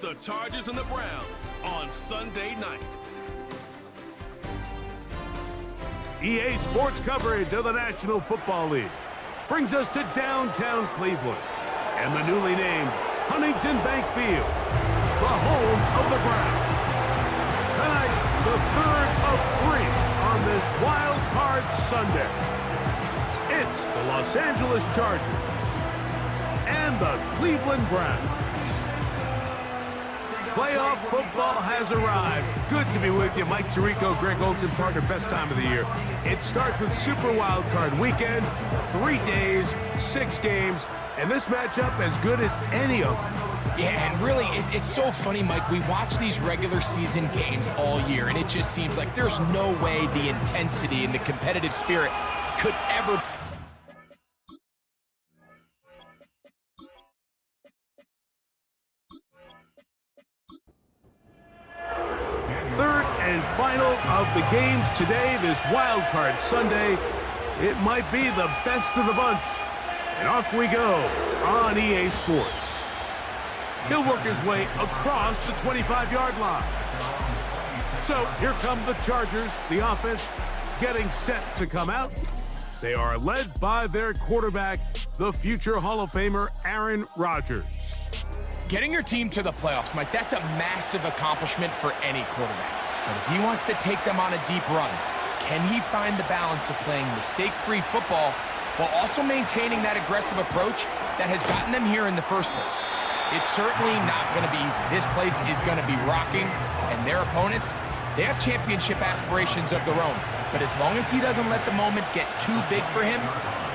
the Chargers and the Browns on Sunday night. EA Sports coverage of the National Football League brings us to downtown Cleveland and the newly named Huntington Bank Field, the home of the Browns. Tonight, the third of three on this Wild Card Sunday. It's the Los Angeles Chargers and the Cleveland Browns. Playoff football has arrived. Good to be with you. Mike Tirico, Greg Olson, partner, best time of the year. It starts with Super Wild Card Weekend, 3 days, 6 games, and this matchup as good as any of them. Yeah, and really, it's so funny, Mike. We watch these regular season games all year, and it just seems like there's no way the intensity and the competitive spirit could ever... Third and final of the games today, this Wild Card Sunday. It might be the best of the bunch. And off we go on EA Sports. He'll work his way across the 25-yard line. So here come the Chargers, the offense getting set to come out. They are led by their quarterback, the future Hall of Famer, Aaron Rodgers. Getting your team to the playoffs, Mike, that's a massive accomplishment for any quarterback. But if he wants to take them on a deep run, can he find the balance of playing mistake-free football while also maintaining that aggressive approach that has gotten them here in the first place? It's certainly not going to be easy. This place is going to be rocking, and their opponents, they have championship aspirations of their own. But as long as he doesn't let the moment get too big for him,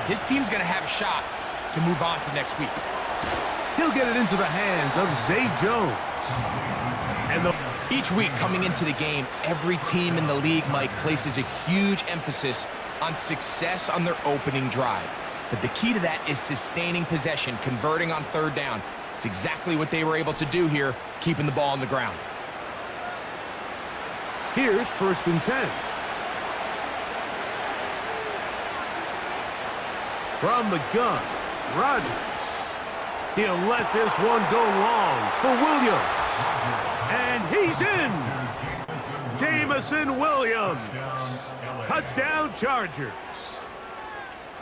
his team's going to have a shot to move on to next week. He'll get it into the hands of Zay Jones. And each week coming into the game, every team in the league, Mike, places a huge emphasis on success on their opening drive. But the key to that is sustaining possession, converting on third down. It's exactly what they were able to do here, keeping the ball on the ground. Here's 1st and 10. From the gun, Rodgers. He'll let this one go long for Williams. And he's in! Jameson Williams. Touchdown, Chargers.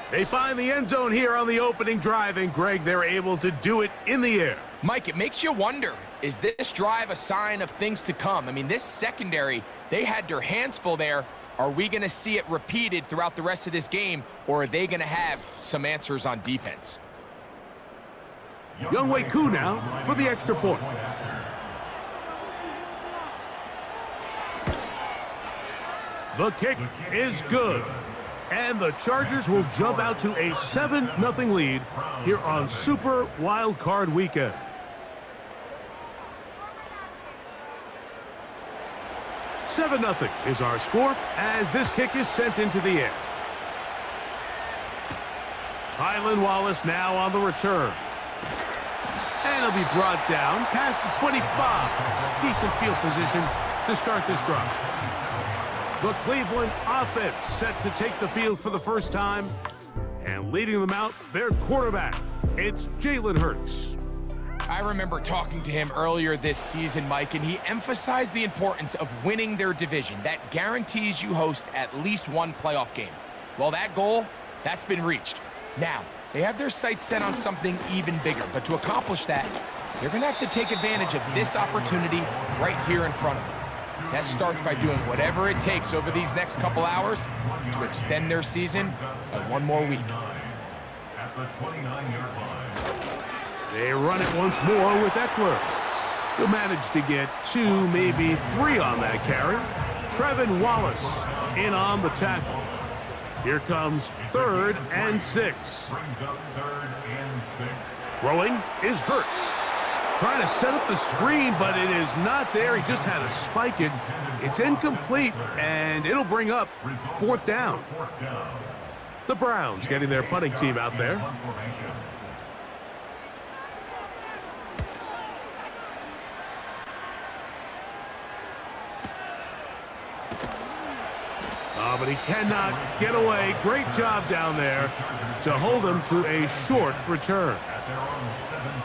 They find the end zone here on the opening drive, and Greg, they're able to do it in the air. Mike, it makes you wonder, is this drive a sign of things to come? I mean, this secondary, they had their hands full there. Are we going to see it repeated throughout the rest of this game, or are they going to have some answers on defense? Younghoe Koo now for the extra point. The kick is good. And the Chargers will jump out to a 7-0 lead here on Super Wild Card Weekend. $7-0 is our score as this kick is sent into the air. Tylan Wallace now on the return. And he'll be brought down past the 25. Decent field position to start this drive. The Cleveland offense set to take the field for the first time. And leading them out, their quarterback. It's Jalen Hurts. I remember talking to him earlier this season, Mike, and he emphasized the importance of winning their division. That guarantees you host at least one playoff game. Well, that goal, that's been reached. Now, they have their sights set on something even bigger, but to accomplish that, they're going to have to take advantage of this opportunity right here in front of them. That starts by doing whatever it takes over these next couple hours to extend their season by one more week. They run it once more with Eckler. He'll manage to get 2, maybe 3 on that carry. Trevin Wallace in on the tackle. Here comes 3rd and 6. Throwing is Hurts. Trying to set up the screen, but it is not there. He just had to spike it. It's incomplete, and it'll bring up 4th down. The Browns getting their punting team out there. but he cannot get away. Great job down there to hold him to a short return.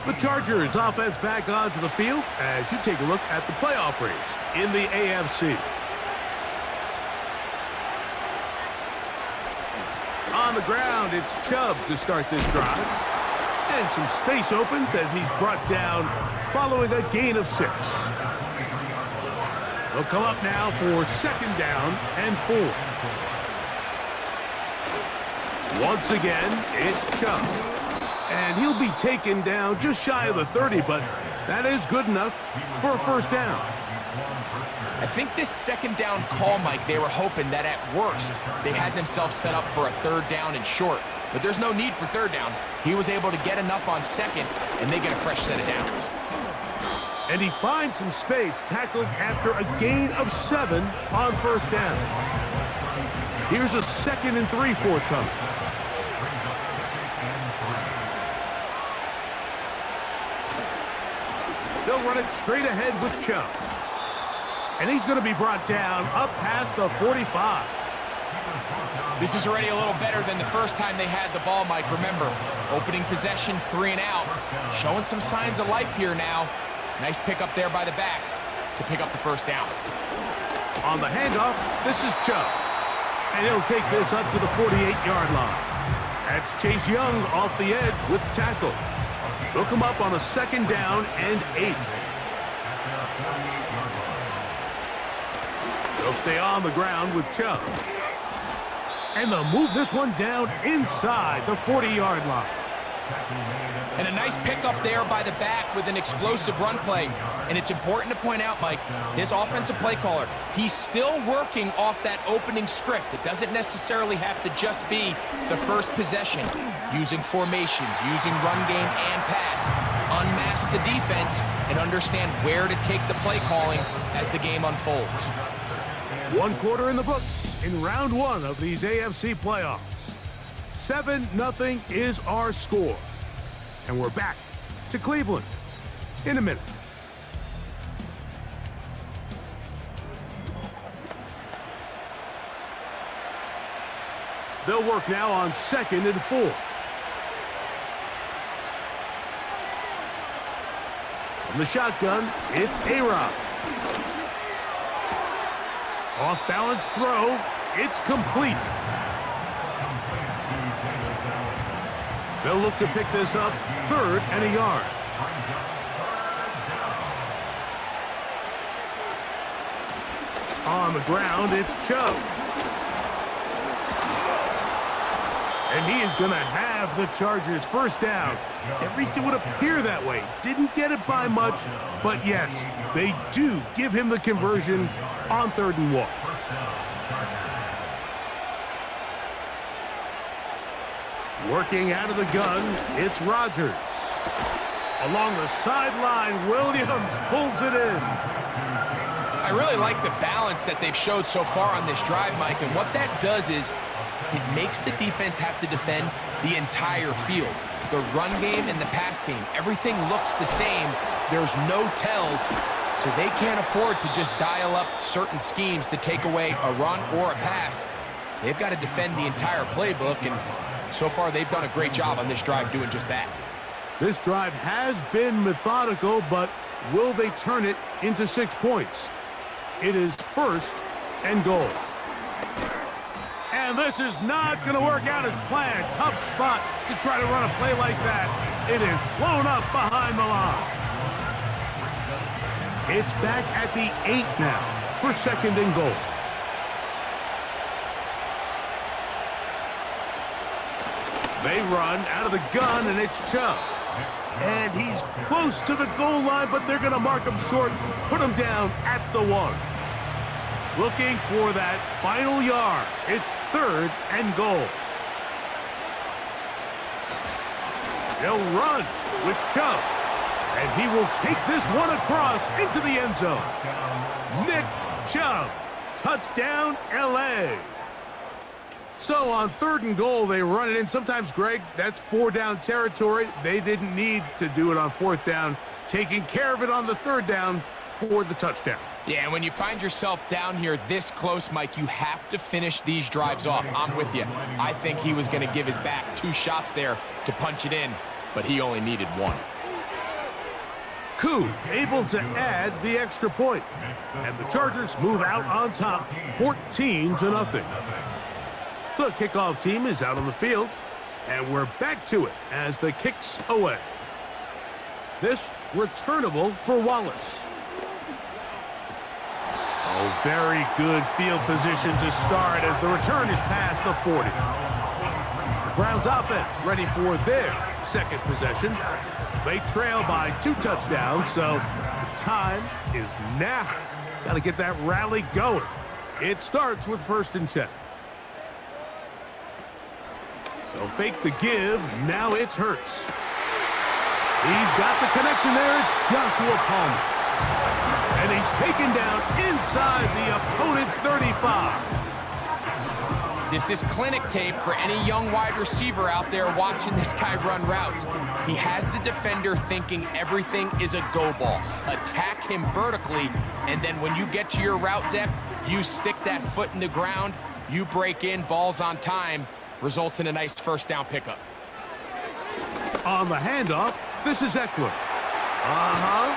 The Chargers offense back onto the field as you take a look at the playoff race in the AFC. On the ground, it's Chubb to start this drive. And some space opens as he's brought down following a gain of 6. They'll come up now for 2nd down and 4. Once again, it's Chubb. And he'll be taken down just shy of the 30, but that is good enough for a 1st down. I think this 2nd down call, Mike, they were hoping that at worst they had themselves set up for a 3rd down and short. But there's no need for 3rd down. He was able to get enough on 2nd, and they get a fresh set of downs. And he finds some space, tackled after a gain of 7 on 1st down. Here's a 2nd and 3 forthcoming. They'll run it straight ahead with Chubb. And he's going to be brought down up past the 45. This is already a little better than the first time they had the ball, Mike. Remember, opening possession, 3 and out. Showing some signs of life here now. Nice pick up there by the back to pick up the 1st down. On the handoff, this is Chubb. And he'll take this up to the 48-yard line. That's Chase Young off the edge with the tackle. They'll come up on a 2nd down and 8. They'll stay on the ground with Chubb. And they'll move this one down inside the 40-yard line. And a nice pickup there by the back with an explosive run play. And it's important to point out, Mike, his offensive play caller, he's still working off that opening script. It doesn't necessarily have to just be the first possession. Using formations, using run game and pass. Unmask the defense and understand where to take the play calling as the game unfolds. 1 quarter in the books in round 1 of these AFC playoffs. 7-0 is our score. And we're back to Cleveland in a minute. They'll work now on 2nd and 4. From the shotgun, it's A-Rod. Off-balance throw. It's complete. They'll look to pick this up 3rd and a yard. On the ground, it's Chubb. And he is going to have the Chargers 1st down. At least it would appear that way. Didn't get it by much, but yes, they do give him the conversion on 3rd and 1. Working out of the gun, it's Rodgers. Along the sideline, Williams pulls it in. I really like the balance that they've showed so far on this drive, Mike, and what that does is it makes the defense have to defend the entire field. The run game and the pass game, everything looks the same. There's no tells, so they can't afford to just dial up certain schemes to take away a run or a pass. They've got to defend the entire playbook, and so far they've done a great job on this drive doing just that. This drive has been methodical, but will they turn it into 6 points? It is 1st and goal. And this is not going to work out as planned. Tough spot to try to run a play like that. It is blown up behind the line. It's back at the 8 now for 2nd and goal. They run out of the gun, and it's Chubb. And he's close to the goal line, but they're going to mark him short, put him down at the 1. Looking for that final yard. It's 3rd and goal. They'll run with Chubb. And he will take this one across into the end zone. Nick Chubb. Touchdown, L.A. So on 3rd and goal, they run it in. Sometimes, Greg, that's 4-down territory. They didn't need to do it on 4th down. Taking care of it on the 3rd down for the touchdown. Yeah, and when you find yourself down here this close, Mike, you have to finish these drives off. I'm with you. I think he was going to give his back 2 shots there to punch it in, but he only needed 1. Koo able to add the extra point. And the Chargers move out on top, 14-0. The kickoff team is out on the field, and we're back to it as the kick's away. This returnable for Wallace. Oh, very good field position to start as the return is past the 40. The Browns offense ready for their second possession. They trail by 2 touchdowns, so the time is now. Got to get that rally going. It starts with 1st and 10. They'll fake the give. Now it's Hurts. He's got the connection there. It's Joshua Palmer. And he's taken down inside the opponent's 35. This is clinic tape for any young wide receiver out there watching this guy run routes. He has the defender thinking everything is a go ball. Attack him vertically, and then when you get to your route depth, you stick that foot in the ground, you break in, ball's on time, results in a nice 1st down pickup. On the handoff, this is Eckler. Uh-huh.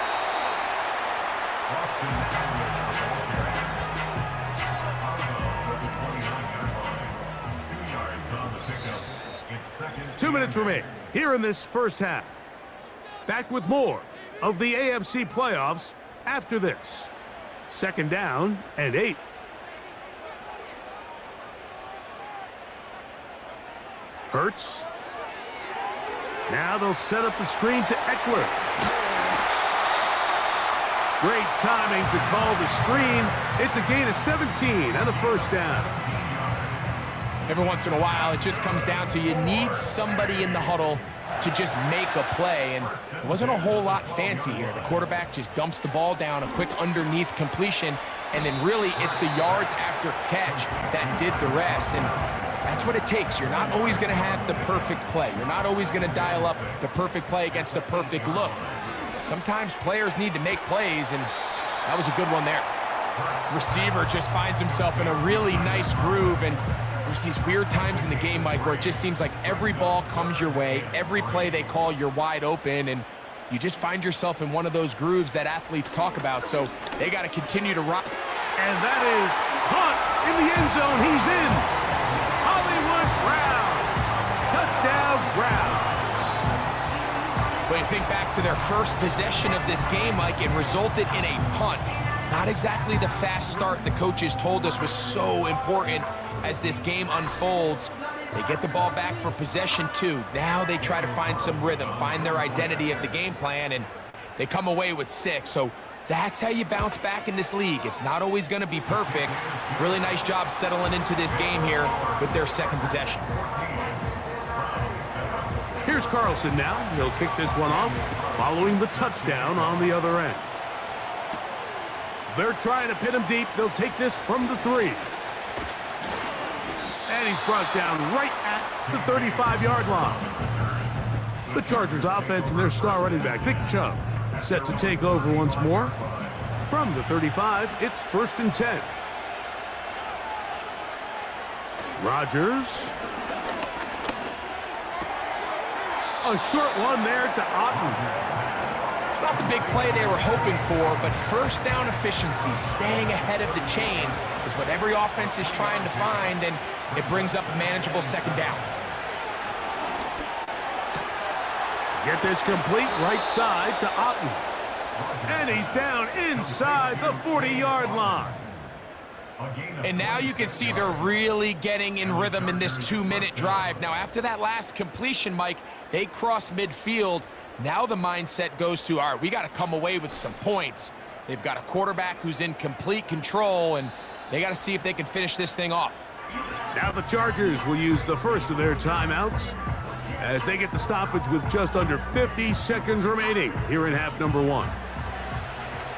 2 minutes remain here in this first half. Back with more of the AFC playoffs after this. 2nd down and 8. Hurts. Now they'll set up the screen to Eckler. Great timing to call the screen. It's a gain of 17 and a 1st down. Every once in a while, it just comes down to you need somebody in the huddle to just make a play, and it wasn't a whole lot fancy here. The quarterback just dumps the ball down, a quick underneath completion, and then really it's the yards after catch that did the rest, and that's what it takes. You're not always going to have the perfect play. You're not always going to dial up the perfect play against the perfect look. Sometimes players need to make plays, and that was a good one there. Receiver just finds himself in a really nice groove, and there's these weird times in the game, Mike, where it just seems like every ball comes your way, every play they call, you're wide open, and you just find yourself in one of those grooves that athletes talk about, so they got to continue to rock. And that is caught in the end zone. He's in. Hollywood Brown. Touchdown, Browns. When you think back to their first possession of this game, Mike, it resulted in a punt. Not exactly the fast start the coaches told us was so important as this game unfolds. They get the ball back for possession 2. Now they try to find some rhythm, find their identity of the game plan, and they come away with 6. So that's how you bounce back in this league. It's not always going to be perfect. Really nice job settling into this game here with their 2nd possession. Here's Carlson now. He'll kick this one off following the touchdown on the other end. They're trying to pin him deep. They'll take this from the 3. And he's brought down right at the 35-yard line. The Chargers offense and their star running back, Nick Chubb, set to take over once more. From the 35, it's 1st and 10. Rodgers. A short one there to Otton. It's not the big play they were hoping for, but 1st down efficiency, staying ahead of the chains, is what every offense is trying to find, and it brings up a manageable 2nd down. Get this complete right side to Otton. And he's down inside the 40-yard line. And now you can see they're really getting in rhythm in this 2-minute drive. Now, after that last completion, Mike, they cross midfield. Now the mindset goes to, all right, we got to come away with some points. They've got a quarterback who's in complete control, and they got to see if they can finish this thing off. Now the Chargers will use the first of their timeouts as they get the stoppage with just under 50 seconds remaining here in half number 1.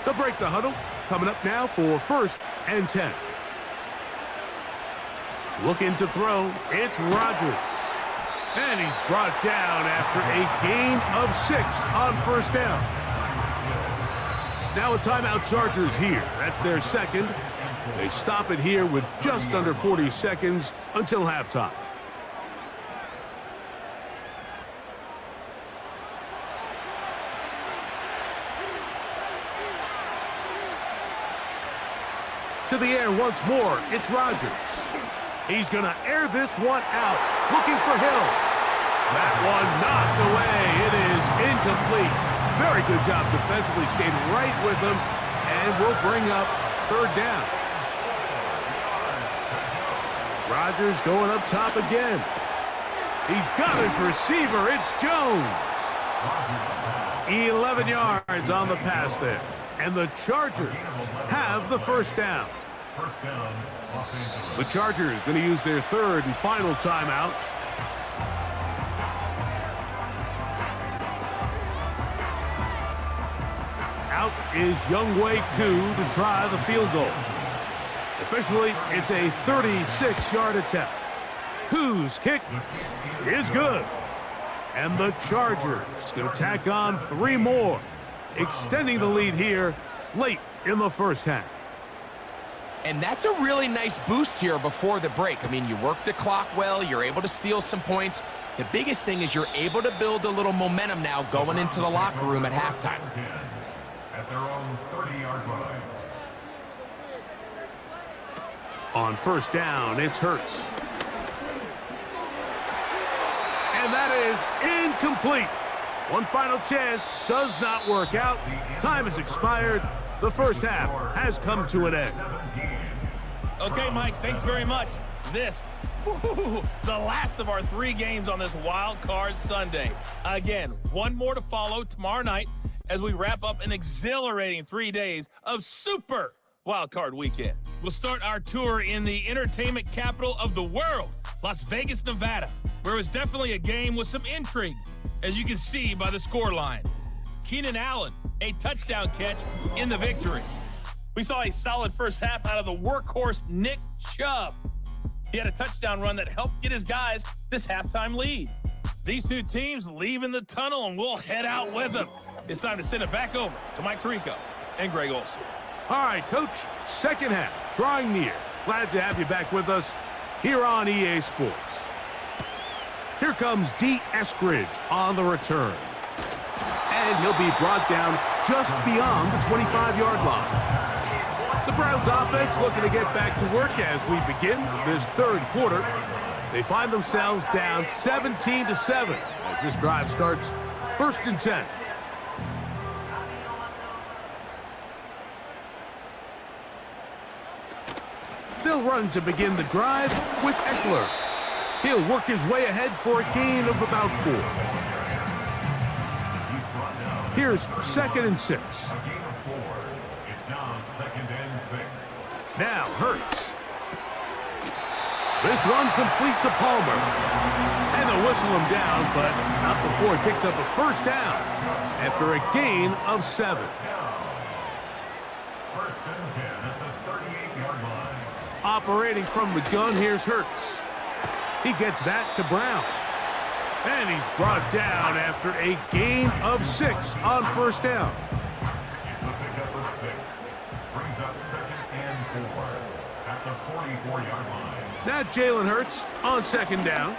They'll break the huddle. Coming up now for 1st and 10. Looking to throw, it's Rodgers. And he's brought down after a gain of 6 on 1st down. Now a timeout Chargers here. That's their second. They stop it here with just under 40 seconds until halftime. To the air once more, it's Rodgers. He's going to air this one out, looking for Hill. That one knocked away. It is incomplete. Very good job defensively, stayed right with him, and will bring up third down. Rodgers going up top again. He's got his receiver. It's Jones. 11 yards on the pass there. And the Chargers have the first down. The Chargers going to use their third and final timeout. Out is Younghoe Koo to try the field goal. Officially, it's a 36-yard attempt. Koo's kick is good. And the Chargers going to tack on 3 more, extending the lead here late in the first half. And that's a really nice boost here before the break. I mean, you work the clock well, you're able to steal some points. The biggest thing is you're able to build a little momentum now going into the locker room at halftime. At their own 30-yard line. On first down, it's Hurts. And that is incomplete. One final chance does not work out. Time has expired. The first half has come to an end. Okay, Mike, thanks very much. This, the last of our 3 games on this Wild Card Sunday. Again, one more to follow tomorrow night as we wrap up an exhilarating 3 days of Super Wild Card Weekend. We'll start our tour in the entertainment capital of the world, Las Vegas, Nevada, where it was definitely a game with some intrigue, as you can see by the scoreline. Keenan Allen, a touchdown catch in the victory. We saw a solid first half out of the workhorse Nick Chubb. He had a touchdown run that helped get his guys this halftime lead. These 2 teams leaving the tunnel, and we'll head out with them. It's time to send it back over to Mike Tirico and Greg Olsen. All right, Coach, second half, drawing near. Glad to have you back with us here on EA Sports. Here comes D. Eskridge on the return. And he'll be brought down just beyond the 25-yard line. The Browns offense looking to get back to work as we begin this third quarter. They find themselves down 17-7 as this drive starts 1st and 10. They'll run to begin the drive with Eckler. He'll work his way ahead for a gain of about 4. Here's 2nd and 6. Now Hurts. This one complete to Palmer. And they'll whistle him down, but not before he picks up a first down after a gain of 7. 1st and 10 at the 38-yard line. Operating from the gun, here's Hurts. He gets that to Brown. And he's brought down after a gain of 6 on first down. It's a pickup of 6. Brings up 2nd and 4 at the 44-yard line. Now Jalen Hurts on 2nd down.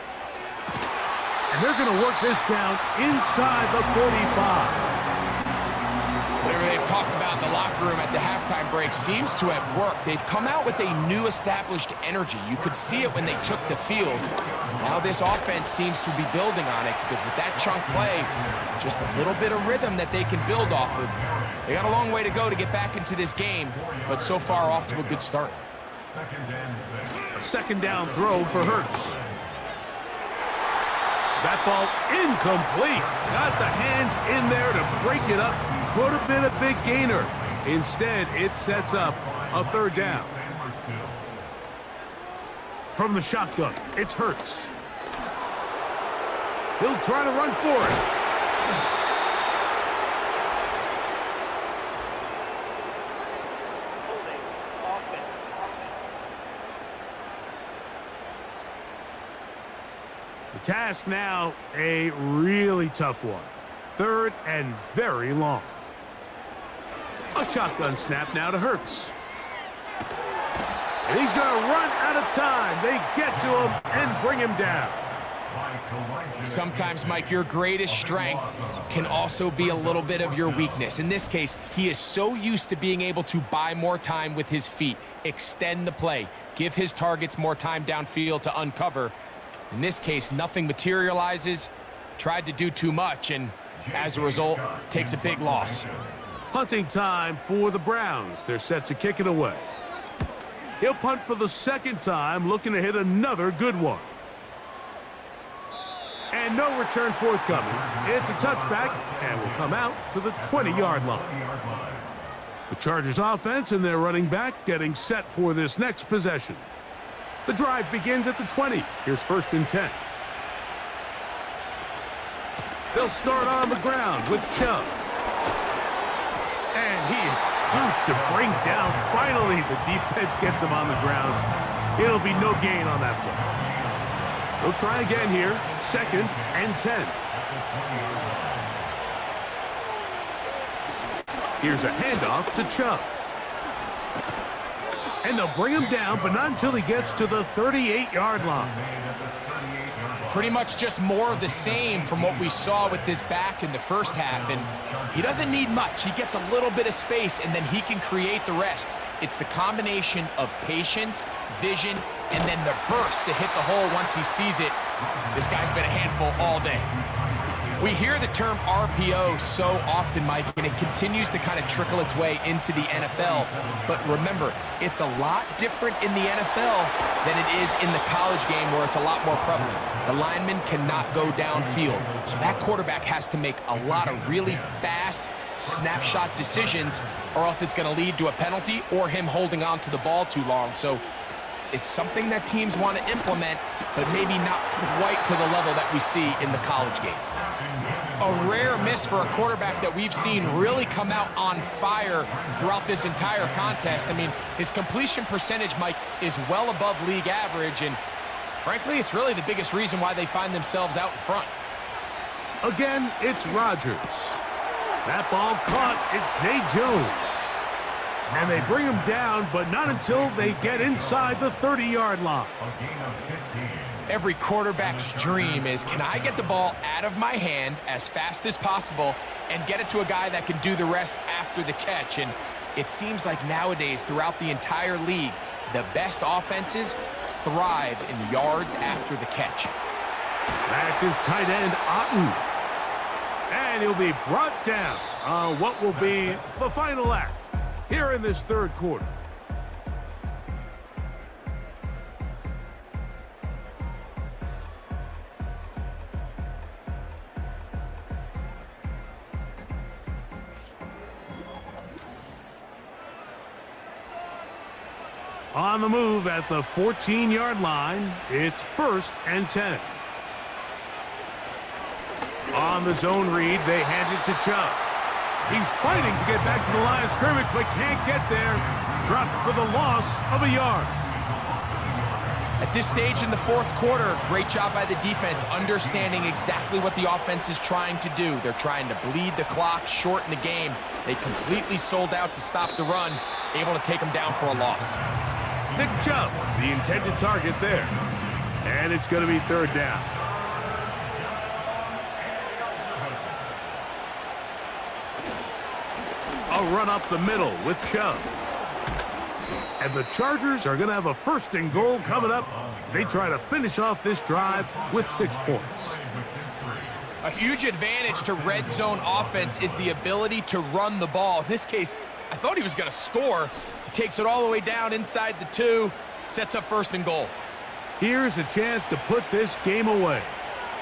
And they're going to work this down inside the 45. Whatever they've talked about in the locker room at the halftime break seems to have worked. They've come out with a new established energy. You could see it when they took the field. Now this offense seems to be building on it because with that chunk play, just a little bit of rhythm that they can build off of. They got a long way to go to get back into this game, but so far off to a good start. 2nd and 6. A 2nd down throw for Hurts. That ball incomplete. Got the hands in there to break it up. Could have been a big gainer. Instead, it sets up a 3rd down. From the shotgun, it's Hurts. He'll try to run for it. The task now, a really tough one. 3rd and very long. A shotgun snap now to Hurts. And he's going to run out of time. They get to him and bring him down. Sometimes, Mike, your greatest strength can also be a little bit of your weakness. In this case, he is so used to being able to buy more time with his feet, extend the play, give his targets more time downfield to uncover. In this case, nothing materializes, tried to do too much, and as a result, takes a big loss. Punting time for the Browns. They're set to kick it away. He'll punt for the second time, looking to hit another good one. And no return forthcoming. It's a touchback and will come out to the 20-yard line. The Chargers offense and their running back getting set for this next possession. The drive begins at the 20. Here's 1st and 10. They'll start on the ground with Chubb. And he is tough to bring down. Finally, the defense gets him on the ground. It'll be no gain on that play. They'll try again here. 2nd and 10. Here's a handoff to Chubb. And they'll bring him down, but not until he gets to the 38-yard line. Pretty much just more of the same from what we saw with this back in the first half. And he doesn't need much. He gets a little bit of space, and then he can create the rest. It's the combination of patience, vision, and then the burst to hit the hole once he sees it. This guy's been a handful all day. We hear the term RPO so often, Mike, and it continues to kind of trickle its way into the NFL. But remember, it's a lot different in the NFL than it is in the college game where it's a lot more prevalent. The lineman cannot go downfield. So that quarterback has to make a lot of really fast snapshot decisions, or else it's going to lead to a penalty or him holding on to the ball too long. So it's something that teams want to implement, but maybe not quite to the level that we see in the college game. A rare miss for a quarterback that we've seen really come out on fire throughout this entire contest. I mean, his completion percentage, Mike, is well above league average, and frankly, it's really the biggest reason why they find themselves out in front. Again, it's Rodgers. That ball caught. It's Zay Jones. And they bring him down, but not until they get inside the 30-yard line. Every quarterback's dream is, can I get the ball out of my hand as fast as possible and get it to a guy that can do the rest after the catch? And it seems like nowadays, throughout the entire league, the best offenses thrive in yards after the catch. That's his tight end, Otten. And he'll be brought down on what will be the final act here in this third quarter. On the move at the 14-yard line, it's 1st and 10. On the zone read, they hand it to Chubb. He's fighting to get back to the line of scrimmage, but can't get there. Dropped for the loss of a yard. At this stage in the fourth quarter, great job by the defense, understanding exactly what the offense is trying to do. They're trying to bleed the clock, shorten the game. They completely sold out to stop the run, able to take them down for a loss. Nick Chubb, the intended target there. And it's going to be 3rd down. A run up the middle with Chubb. And the Chargers are going to have a 1st and goal coming up. They try to finish off this drive with 6 points. A huge advantage to red zone offense is the ability to run the ball. In this case, I thought he was going to score. He takes it all the way down inside the 2, sets up 1st and goal. Here's a chance to put this game away.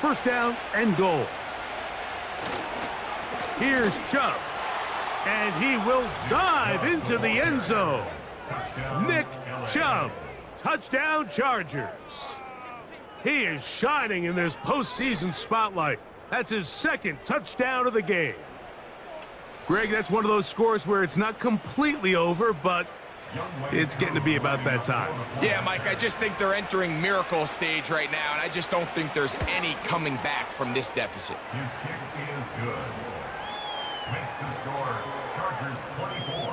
1st down and goal. Here's Chubb. And he will dive into the end zone. Nick Chubb, touchdown Chargers. He is shining in this postseason spotlight. That's his 2nd touchdown of the game. Greg, that's one of those scores where it's not completely over, but it's getting to be about that time. Yeah, Mike, I just think they're entering miracle stage right now, and I just don't think there's any coming back from this deficit. His kick is good. Makes the score Chargers 24,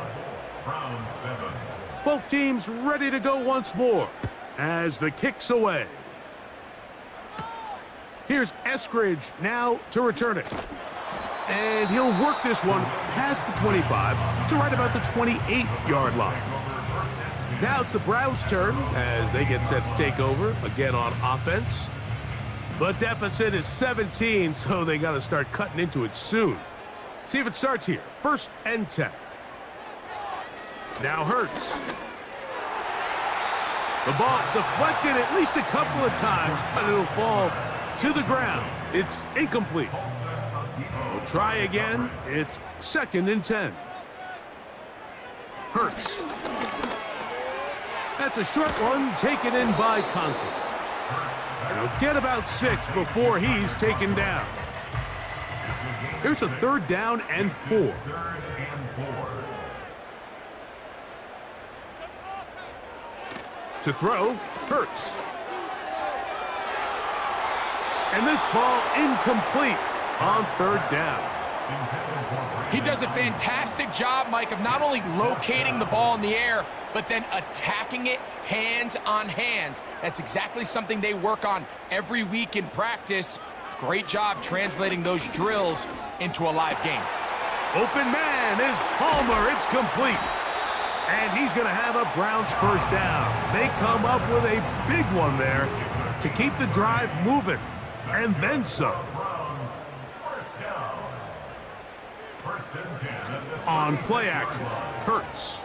Both teams ready to go once more as the kick's away. Here's Eskridge now to return it. And he'll work this one past the 25 to right about the 28-yard line. Now it's the Browns' turn as they get set to take over again on offense. The deficit is 17, so they got to start cutting into it soon. See if it starts here. 1st and 10. Now Hurts. The ball deflected at least a couple of times, but it'll fall to the ground. It's incomplete. We'll try again. It's 2nd and 10. Hurts. That's a short one taken in by Conklin. And he'll get about 6 before he's taken down. Here's a 3rd down and 4. To throw, Hurts. And this ball incomplete on 3rd down. He does a fantastic job, Mike, of not only locating the ball in the air, but then attacking it hands on hands. That's exactly something they work on every week in practice. Great job translating those drills into a live game. Open man is Palmer. It's complete. And he's going to have a Browns 1st down. They come up with a big one there to keep the drive moving. And then some. On play action, Hurts.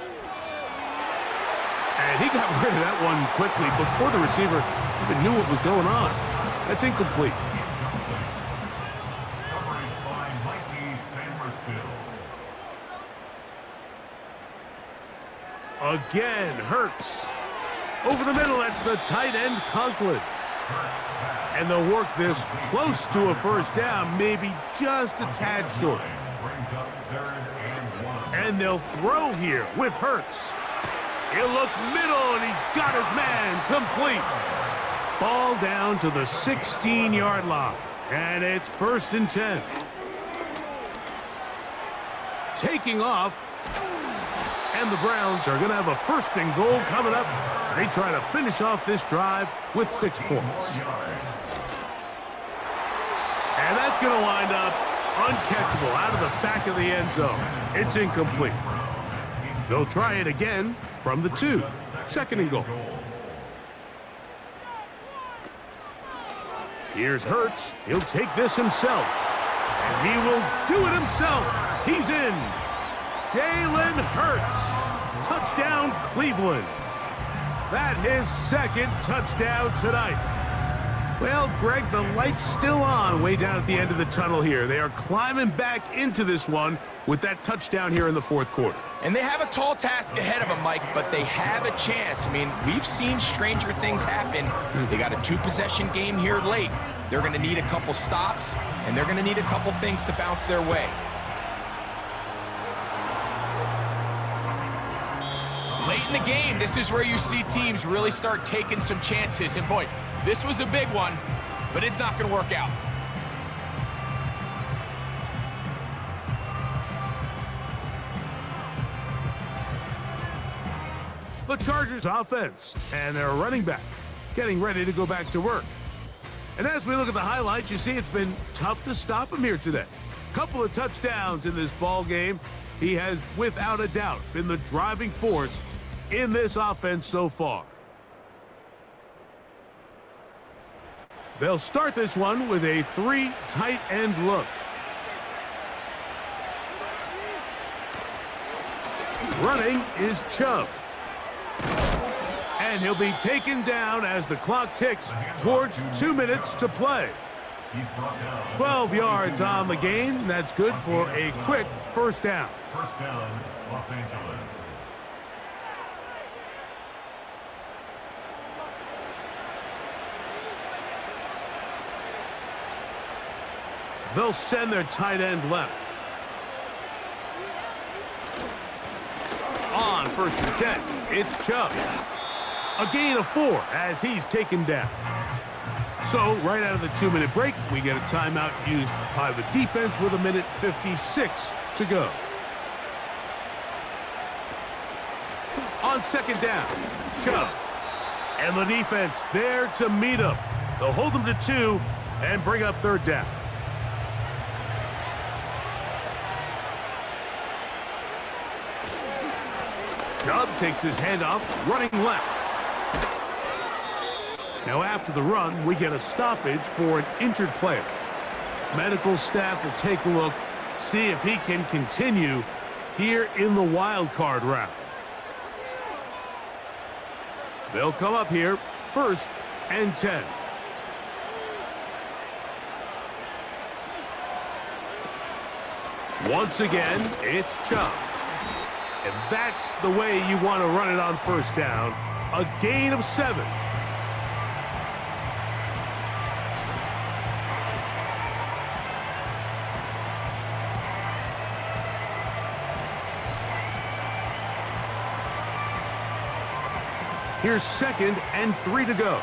And he got rid of that one quickly before the receiver even knew what was going on. That's incomplete. Again, Hurts. Over the middle, that's the tight end, Conklin. And they'll work this close to a 1st down, maybe just a tad short. And they'll throw here with Hurts. He'll look middle, and he's got his man complete. Ball down to the 16-yard line, and it's 1st and 10. Taking off, and the Browns are going to have a 1st and goal coming up. They try to finish off this drive with 6 points. And that's going to wind up uncatchable out of the back of the end zone. It's incomplete. They'll try it again from the 2. 2nd and goal. Here's Hurts. He'll take this himself. And he will do it himself. He's in. Jalen Hurts. Touchdown, Cleveland. That his 2nd touchdown tonight. Well, Greg, the light's still on way down at the end of the tunnel here. They are climbing back into this one with that touchdown here in the 4th quarter. And they have a tall task ahead of them, Mike, but they have a chance. I mean, we've seen stranger things happen. They got a 2-possession game here late. They're going to need a couple stops, and they're going to need a couple things to bounce their way. Late in the game, this is where you see teams really start taking some chances. And boy, this was a big one, but it's not going to work out. The Chargers offense and their running back getting ready to go back to work. And as we look at the highlights, you see it's been tough to stop him here today. Couple of touchdowns in this ball game. He has, without a doubt, been the driving force in this offense so far. They'll start this one with a 3 tight end look. Running is Chubb. And he'll be taken down as the clock ticks towards 2 minutes to play. 12 yards on the game. That's good for a quick 1st down. 1st down, Los Angeles. They'll send their tight end left. On 1st and 10, it's Chubb. A gain of 4 as he's taken down. So, right out of the 2-minute break, we get a timeout used by the defense with 1:56 to go. on second down. Chubb. And the defense there to meet him. They'll hold him to 2 and bring up third down. Chubb takes this handoff, running left. Now after the run, we get a stoppage for an injured player. Medical staff will take a look, see if he can continue here in the wild card round. They'll come up here, 1st and 10. Once again, it's Chubb. And that's the way you want to run it on 1st down. A gain of 7. Here's 2nd and 3 to go.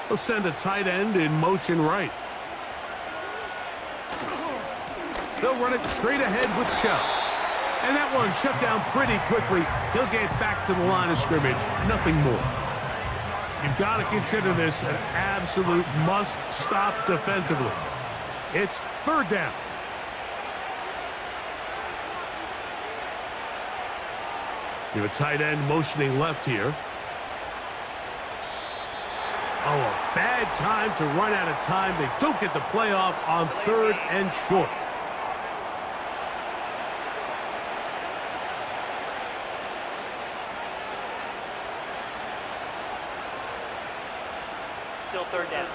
They'll send a tight end in motion right. They'll run it straight ahead with Chubb. And that one shut down pretty quickly. He'll get back to the line of scrimmage. Nothing more. You've got to consider this an absolute must-stop defensively. It's 3rd down. You have a tight end motioning left here. Oh, a bad time to run out of time. They don't get the playoff on 3rd and short. Still 3rd down.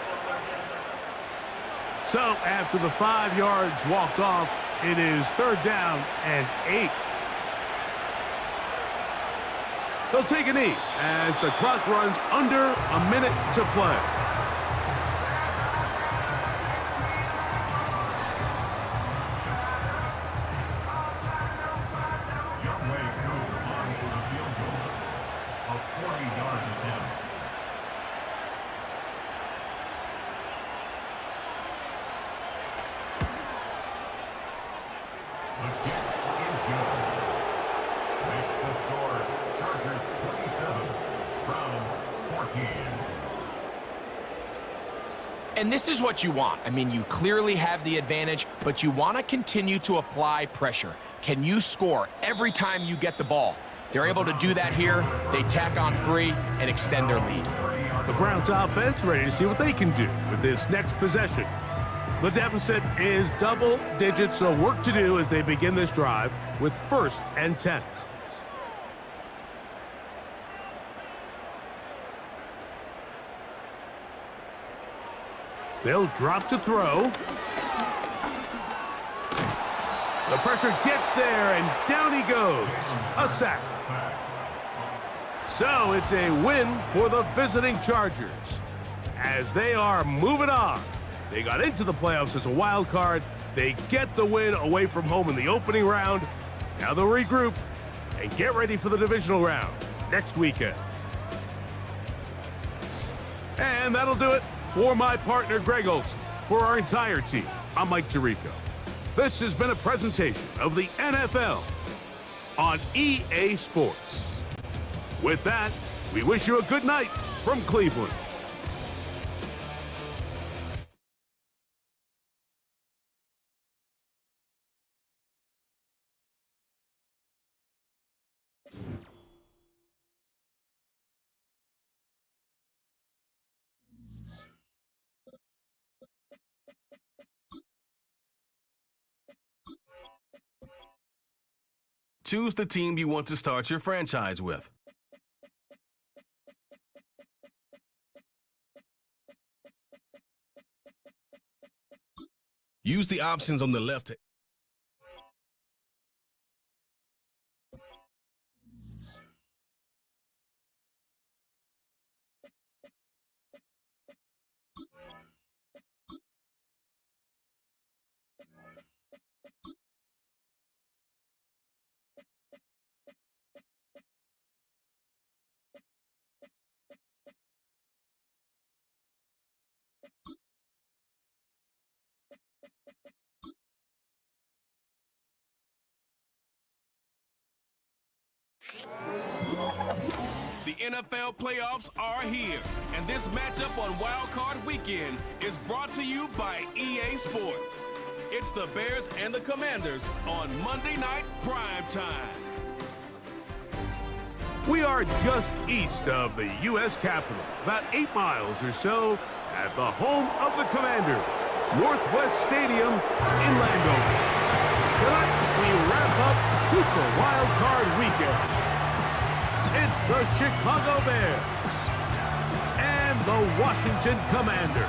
So after the 5 yards walked off, it is 3rd down and 8. They'll take a knee as the clock runs under a minute to play. Young Wei Koo on for the field goal. A 40-yard attempt. The kick is good. Makes the score. Chargers 27, Browns 14. And this is what you want. I mean, you clearly have the advantage, but you want to continue to apply pressure. Can you score every time you get the ball? They're able to do that here. They tack on 3 and extend their lead. The Browns offense ready to see what they can do with this next possession. The deficit is double digits, so work to do as they begin this drive with 1st and 10. They'll drop to throw. The pressure gets there, and down he goes. A sack. So it's a win for the visiting Chargers as they are moving on. They got into the playoffs as a wild card. They get the win away from home in the opening round. Now they'll regroup and get ready for the divisional round next weekend. And that'll do it for my partner, Greg Olson. For our entire team, I'm Mike Tirico. This has been a presentation of the NFL on EA Sports. With that, we wish you a good night from Cleveland. Choose the team you want to start your franchise with. Use the options on the left to The NFL playoffs are here, and this matchup on Wild Card Weekend is brought to you by EA Sports. It's the Bears and the Commanders on Monday Night Prime Time. We are just east of the U.S. Capitol, about 8 miles or so, at the home of the Commanders, Northwest Stadium in Landover. Tonight, we wrap up Super Wild Card Weekend. It's the Chicago Bears and the Washington Commanders.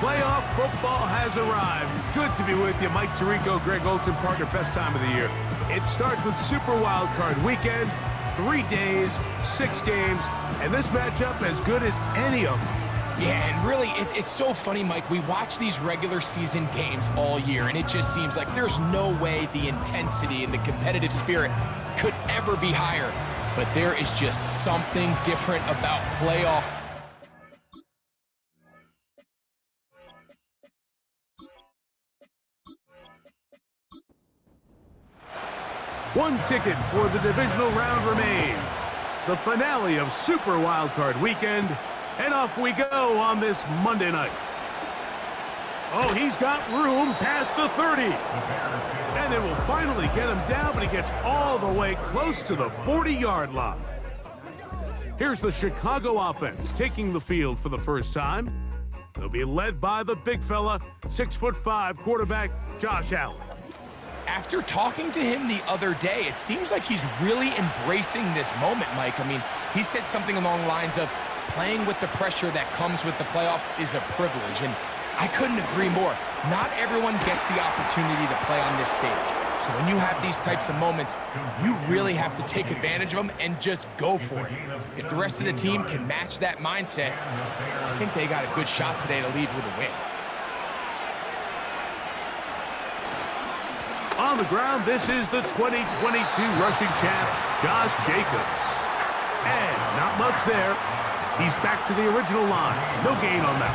Playoff football has arrived. Good to be with you. Mike Tirico, Greg Olson, partner, best time of the year. It starts with Super Wild Card Weekend, 3 days, 6 games, and this matchup as good as any of them. Yeah, and really, it's so funny, Mike. We watch these regular season games all year, and it just seems like there's no way the intensity and the competitive spirit could ever be higher. But there is just something different about playoff. One ticket for the divisional round remains. The finale of Super Wild Card Weekend. And off we go on this Monday night. Oh, he's got room past the 30. And they will finally get him down, but he gets all the way close to the 40-yard line. Here's the Chicago offense taking the field for the first time. They'll be led by the big fella, 6'5" quarterback Josh Allen. After talking to him the other day, it seems like he's really embracing this moment, Mike. I mean, he said something along the lines of, playing with the pressure that comes with the playoffs is a privilege, and I couldn't agree more. Not everyone gets the opportunity to play on this stage. So when you have these types of moments, you really have to take advantage of them and just go for it. If the rest of the team can match that mindset, I think they got a good shot today to lead with a win. On the ground, this is the 2022 rushing champ, Josh Jacobs. And not much there. He's back to the original line. No gain on that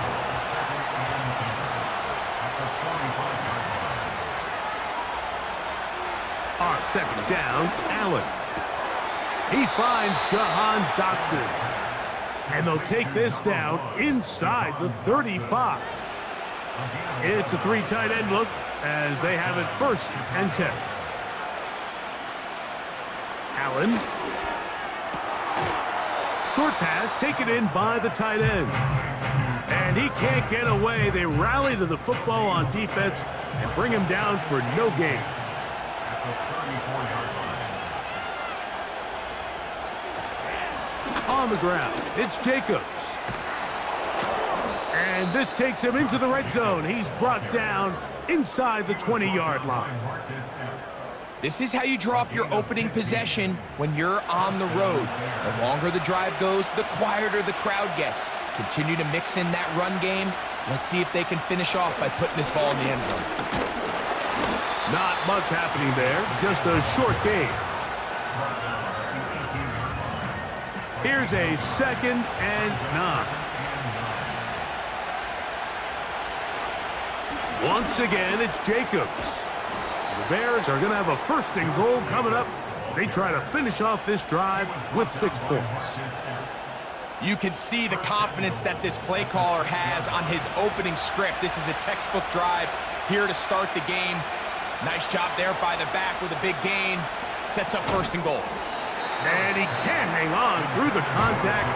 one. On second down, Allen. He finds Jahan Dotson. And they'll take this down inside the 35. It's a 3 tight end look as they have it 1st and 10. Allen. Short pass taken in by the tight end. And he can't get away. They rally to the football on defense and bring him down for no gain. On the ground, it's Jacobs. And this takes him into the red zone. He's brought down inside the 20-yard line. This is how you draw up your opening possession when you're on the road. The longer the drive goes, the quieter the crowd gets. Continue to mix in that run game. Let's see if they can finish off by putting this ball in the end zone. Not much happening there, just a short gain. Here's a 2nd and 9. Once again, it's Jacobs. The Bears are going to have a 1st and goal coming up. They try to finish off this drive with 6 points. You can see the confidence that this play caller has on his opening script. This is a textbook drive here to start the game. Nice job there by the back with a big gain. Sets up 1st and goal. And he can't hang on through the contact.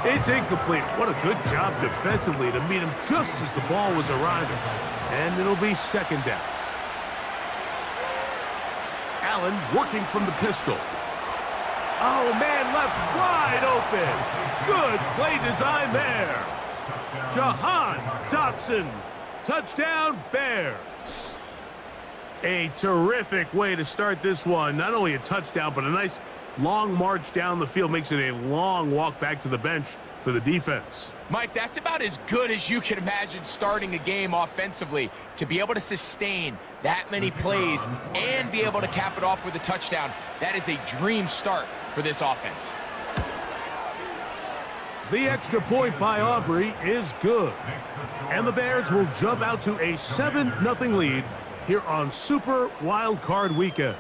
It's incomplete. What a good job defensively to meet him just as the ball was arriving. And it'll be 2nd down. Allen working from the pistol. Oh, man, left wide open. Good play design there. Jahan Dotson. Touchdown, Bears. A terrific way to start this one. Not only a touchdown, but a nice long march down the field. Makes it a long walk back to the bench for the defense. Mike, that's about as good as you can imagine starting a game offensively. To be able to sustain that many plays and be able to cap it off with a touchdown, that is a dream start for this offense. The extra point by Aubrey is good. And the Bears will jump out to a 7-0 lead here on Super Wild Card Weekend.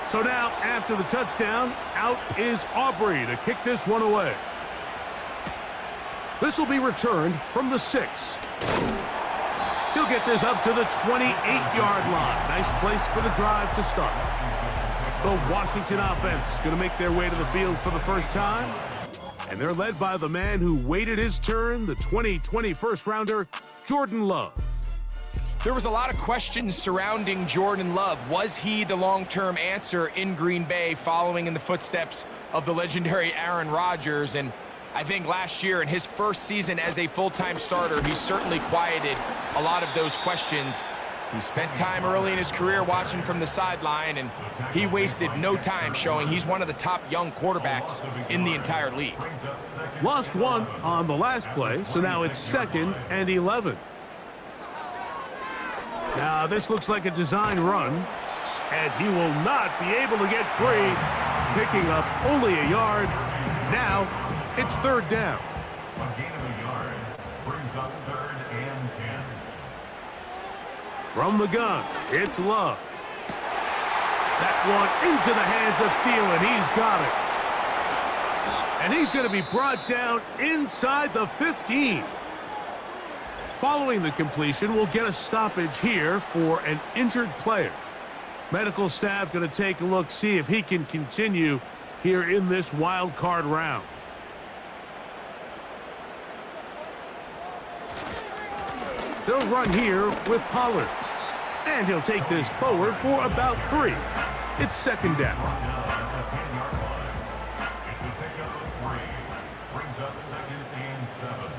So now, after the touchdown, out is Aubrey to kick this one away. This will be returned from the 6. He'll get this up to the 28-yard line. Nice place for the drive to start. The Washington offense going to make their way to the field for the first time. And they're led by the man who waited his turn, the 2020 first-rounder, Jordan Love. There was a lot of questions surrounding Jordan Love. Was he the long-term answer in Green Bay following in the footsteps of the legendary Aaron Rodgers? And I think last year in his first season as a full-time starter, he certainly quieted a lot of those questions. He spent time early in his career watching from the sideline, and he wasted no time showing he's one of the top young quarterbacks in the entire league. Lost one on the last play, so now it's 2nd and 11. Now, this looks like a design run, and he will not be able to get free, picking up only a yard. Now, it's 3rd down. A gain of a yard brings up 3rd and 10. From the gun, it's Love. That one into the hands of Thielen. He's got it. And he's going to be brought down inside the 15. Following the completion, we'll get a stoppage here for an injured player. Medical staff going to take a look, see if he can continue here in this wild card round. They'll run here with Pollard. And he'll take this forward for about 3. It's 2nd down. At the 10-yard line. It's a pickup of 3. Brings up 2nd and 7.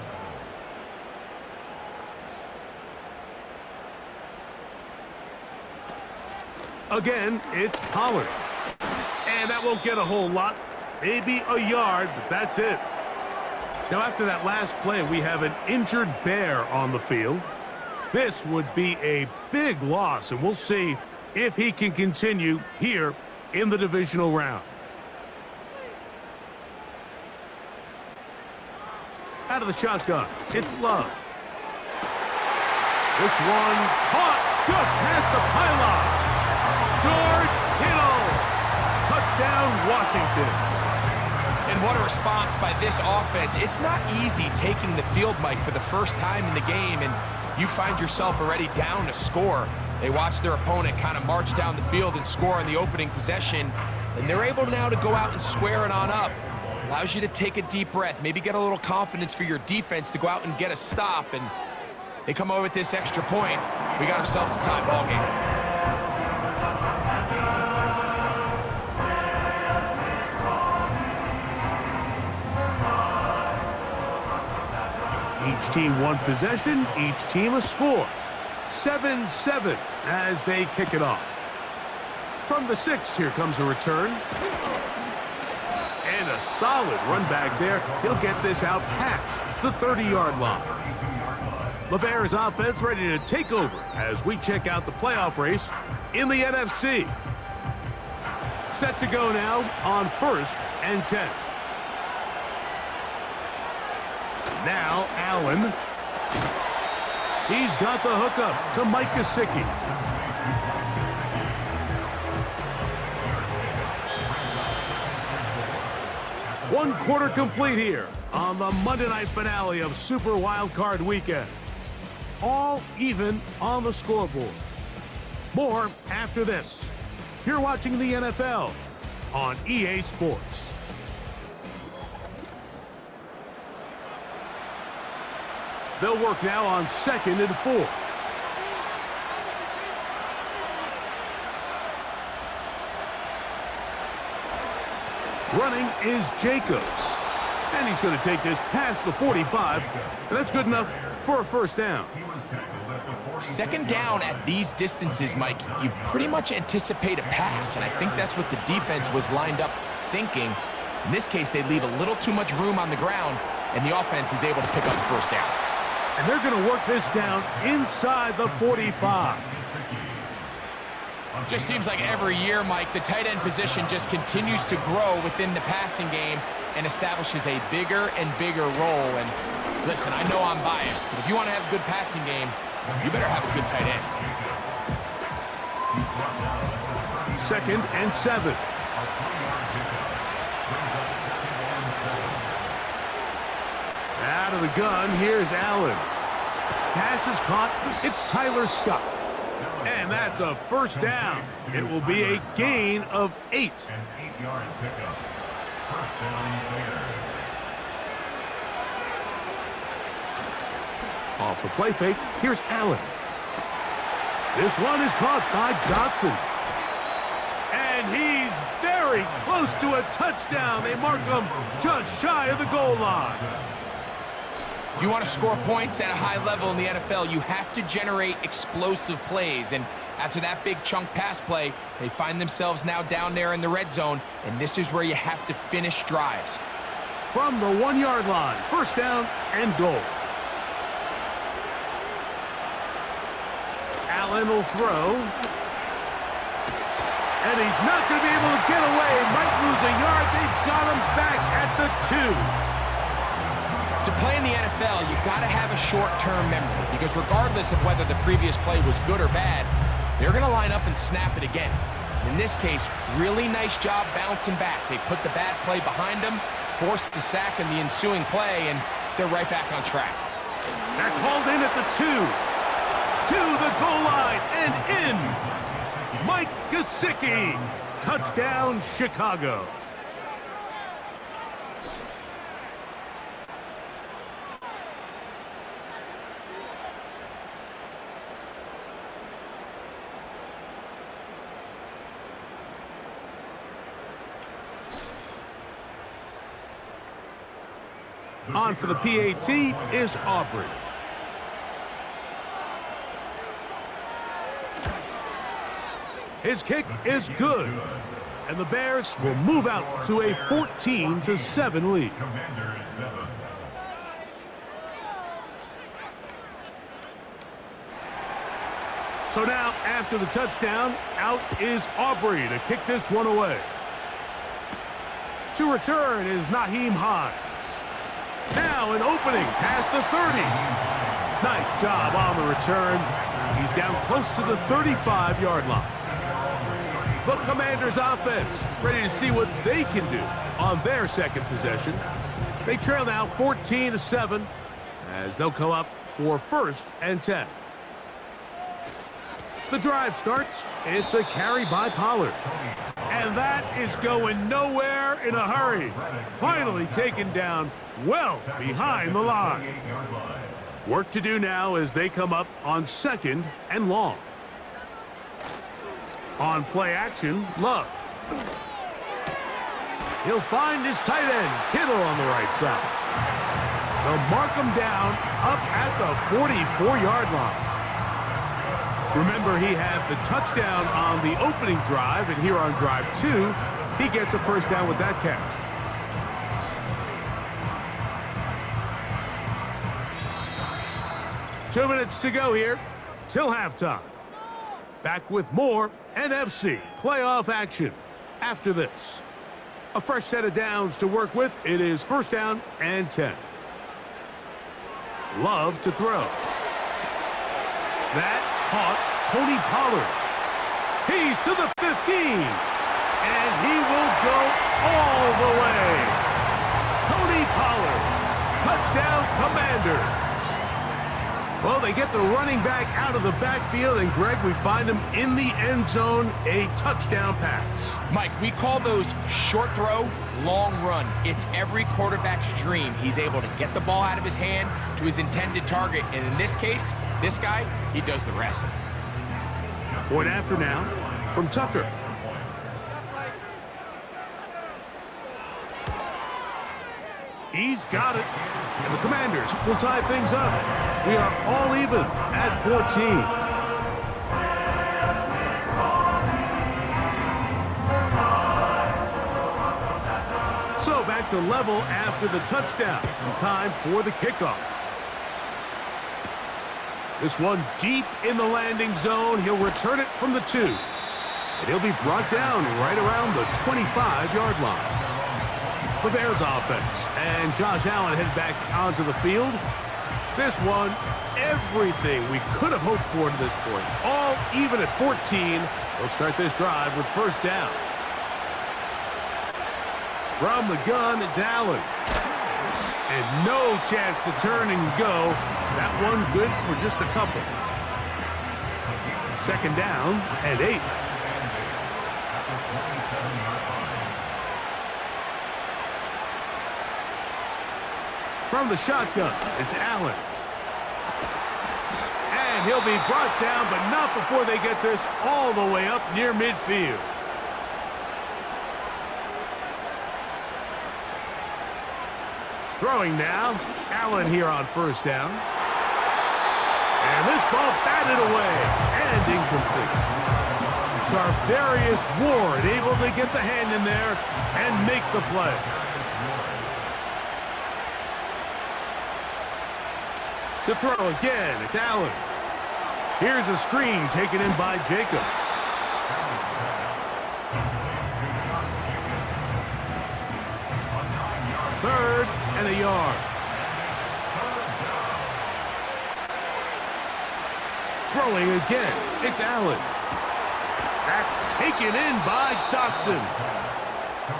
Again, it's Pollard. And that won't get a whole lot. Maybe a yard, but that's it. Now, after that last play, we have an injured Bear on the field. This would be a big loss, and we'll see if he can continue here in the divisional round. Out of the shotgun, it's Love. This one caught just past the pylon. George Kittle. Touchdown, Washington. And what a response by this offense. It's not easy taking the field, Mike, for the first time in the game, and you find yourself already down to score. They watch their opponent kind of march down the field and score on the opening possession, and they're able now to go out and square it on up. Allows you to take a deep breath, maybe get a little confidence for your defense to go out and get a stop, and they come over with this extra point. We got ourselves a tie ball game. Each team one possession, each team a score. 7-7 as they kick it off. From the 6, here comes a return. And a solid run back there. He'll get this out past the 30-yard line. The Bears offense ready to take over as we check out the playoff race in the NFC. Set to go now on 1st and 10. Now Allen. He's got the hookup to Mike Gesicki. One quarter complete here on the Monday night finale of Super Wildcard Weekend. All even on the scoreboard. More after this. You're watching the NFL on EA Sports. They'll work now on 2nd and 4. Running is Jacobs. And he's going to take this past the 45. And that's good enough for a first down. 2nd down at these distances, Mike, you pretty much anticipate a pass. And I think that's what the defense was lined up thinking. In this case, they leave a little too much room on the ground, and the offense is able to pick up the first down. And they're going to work this down inside the 45. Just seems like every year, Mike, the tight end position just continues to grow within the passing game and establishes a bigger and bigger role. And listen, I know I'm biased, but if you want to have a good passing game, you better have a good tight end. 2nd and 7. A 3-yard pickup. Brings up 2nd and 7. Out of the gun, here's Allen. Pass is caught. It's Tyler Scott. And that's a first down. It will be a gain of 8. An 8-yard pickup. First down Bears. Off the play fake, here's Allen. This one is caught by Dotson. And he's very close to a touchdown. They mark him just shy of the goal line. If you want to score points at a high level in the NFL, you have to generate explosive plays. And after that big chunk pass play, they find themselves now down there in the red zone, and this is where you have to finish drives. From the 1-yard line, first down and goal. Allen will throw. And he's not going to be able to get away. Might lose a yard. They've got him back at the 2. To play in the NFL, you got to have a short-term memory, because regardless of whether the previous play was good or bad, they're going to line up and snap it again. In this case, really nice job bouncing back. They put the bad play behind them, forced the sack in the ensuing play, and they're right back on track. That's hauled in at the 2. To the goal line and in. Mike Gesicki. Touchdown, Chicago. On for the PAT is Aubrey. His kick is good, and the Bears will move out to a 14-7 lead. Commanders 7. So now, after the touchdown, out is Aubrey to kick this one away. To return is Naheem Hines. Now an opening past the 30. Nice job on the return. He's down close to the 35-yard line. The Commanders' offense ready to see what they can do on their second possession. They trail now 14-7 as they'll come up for 1st and 10. The drive starts. It's a carry by Pollard. And that is going nowhere in a hurry. Finally taken down well behind the line. Work to do now as they come up on 2nd and long. On play action, Love. He'll find his tight end, Kittle, on the right side. They'll mark him down up at the 44-yard line. Remember, he had the touchdown on the opening drive, and here on drive 2, he gets a first down with that catch. Two minutes to go here till halftime. Back with more NFC playoff action after this. A fresh set of downs to work with. It is 1st down and 10. Love to throw. That caught Tony Pollard. He's to the 15. And he will go all the way. Tony Pollard. Touchdown, Commanders. Well, they get the running back out of the backfield, and Greg, we find him in the end zone, a touchdown pass. Mike, we call those short throw, long run. It's every quarterback's dream. He's able to get the ball out of his hand to his intended target, and in this case, this guy, he does the rest. Point after now from Tucker. He's got it. And the Commanders will tie things up. We are all even at 14. So back to level after the touchdown. And time for the kickoff. This one deep in the landing zone. He'll return it from the 2. And he'll be brought down right around the 25-yard line. The Bears offense, and Josh Allen headed back onto the field. This one, everything we could have hoped for to this point. All even at 14, They'll start this drive with first down. From the gun, it's Allen. And no chance to turn and go. That one good for just a couple. Second down and 8. From the shotgun, it's Allen. And he'll be brought down, but not before they get this all the way up near midfield. Throwing now, Allen here on first down. And this ball batted away and incomplete. Charvarius Ward able to get the hand in there and make the play. To throw again, it's Allen. Here's a screen taken in by Jacobs. Third and a yard. Throwing again, it's Allen. That's taken in by Dotson.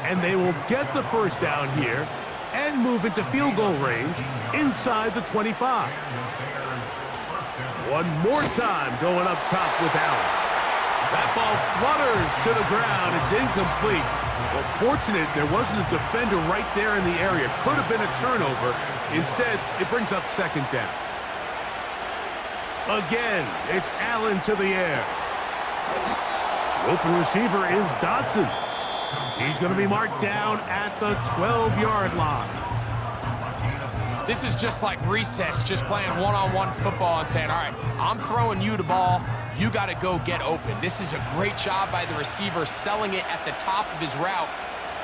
And they will get the first down here and move into field goal range inside the 25. One more time going up top with Allen. That ball flutters to the ground. It's incomplete. Well, fortunate there wasn't a defender right there in the area. Could have been a turnover. Instead, it brings up second down. Again, it's Allen to the air. The open receiver is Dotson. He's going to be marked down at the 12-yard line. This is just like recess, just playing one-on-one football and saying, all right, I'm throwing you the ball. You got to go get open. This is a great job by the receiver selling it at the top of his route.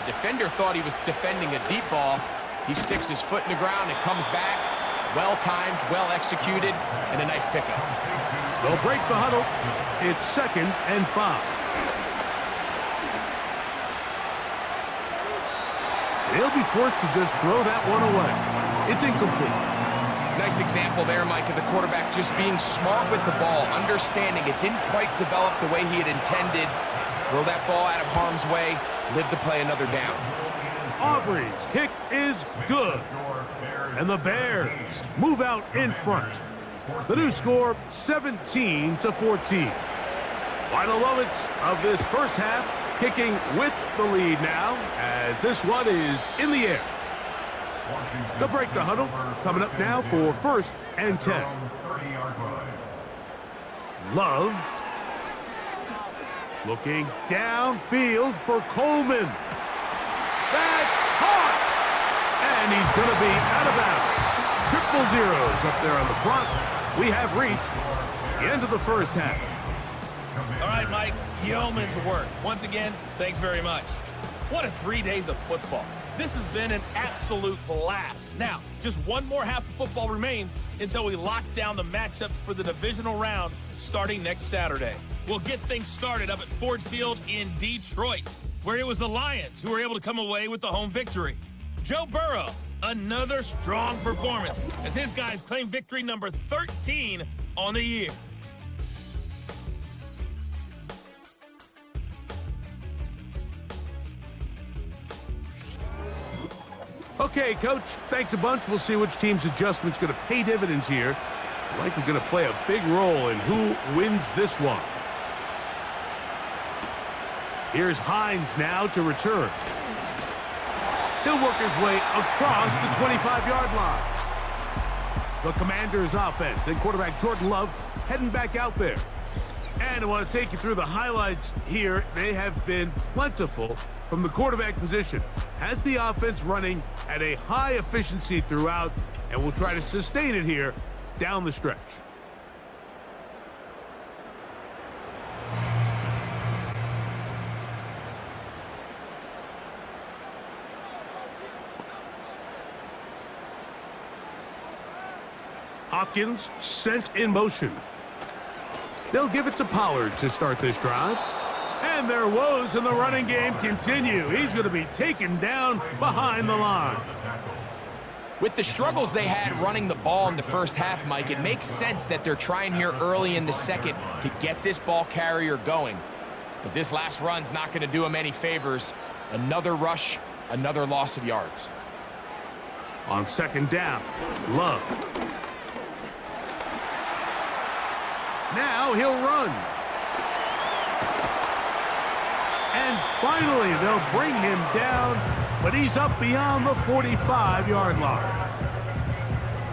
The defender thought he was defending a deep ball. He sticks his foot in the ground and comes back. Well-timed, well-executed, and a nice pickup. They'll break the huddle. It's 2nd and 5. They'll be forced to just throw that one away. It's incomplete. Nice example there, Mike, of the quarterback just being smart with the ball, understanding it didn't quite develop the way he had intended. Throw that ball out of harm's way, live to play another down. Aubrey's kick is good. And the Bears move out in front. The new score, 17-14. Final moments of this first half, kicking with the lead now, as this one is in the air. They'll break the huddle. Coming up now for 1st and 10. Love. Looking downfield for Coleman. That's caught! And he's going to be out of bounds. Triple zeros up there on the clock. We have reached the end of the first half. All right, Mike, yeoman's work. Once again, thanks very much. What a 3 days of football. This has been an absolute blast. Now, just one more half of football remains until we lock down the matchups for the divisional round starting next Saturday. We'll get things started up at Ford Field in Detroit, where it was the Lions who were able to come away with the home victory. Joe Burrow, another strong performance as his guys claim victory number 13 on the year. Okay, Coach, thanks a bunch. We'll see which team's adjustment's going to pay dividends here. Likely going to play a big role in who wins this one. Here's Hines now to return. He'll work his way across the 25-yard line. The Commanders' offense and quarterback Jordan Love heading back out there. And I want to take you through the highlights here. They have been plentiful from the quarterback position. Has the offense running at a high efficiency throughout, and will try to sustain it here down the stretch. Hopkins sent in motion. They'll give it to Pollard to start this drive. And their woes in the running game continue. He's going to be taken down behind the line. With the struggles they had running the ball in the first half, Mike, it makes sense that they're trying here early in the second to get this ball carrier going. But this last run's not going to do him any favors. Another rush, another loss of yards. On second down, Love. Now he'll run. And finally, they'll bring him down, but he's up beyond the 45-yard line.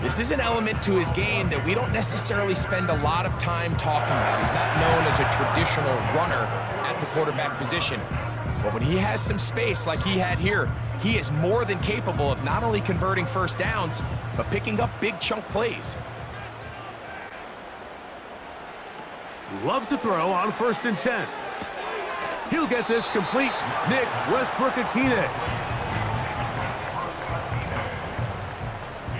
This is an element to his game that we don't necessarily spend a lot of time talking about. He's not known as a traditional runner at the quarterback position. But when he has some space like he had here, he is more than capable of not only converting first downs, but picking up big chunk plays. Love to throw on 1st and 10. He'll get this complete. Nick Westbrook-Ikhine.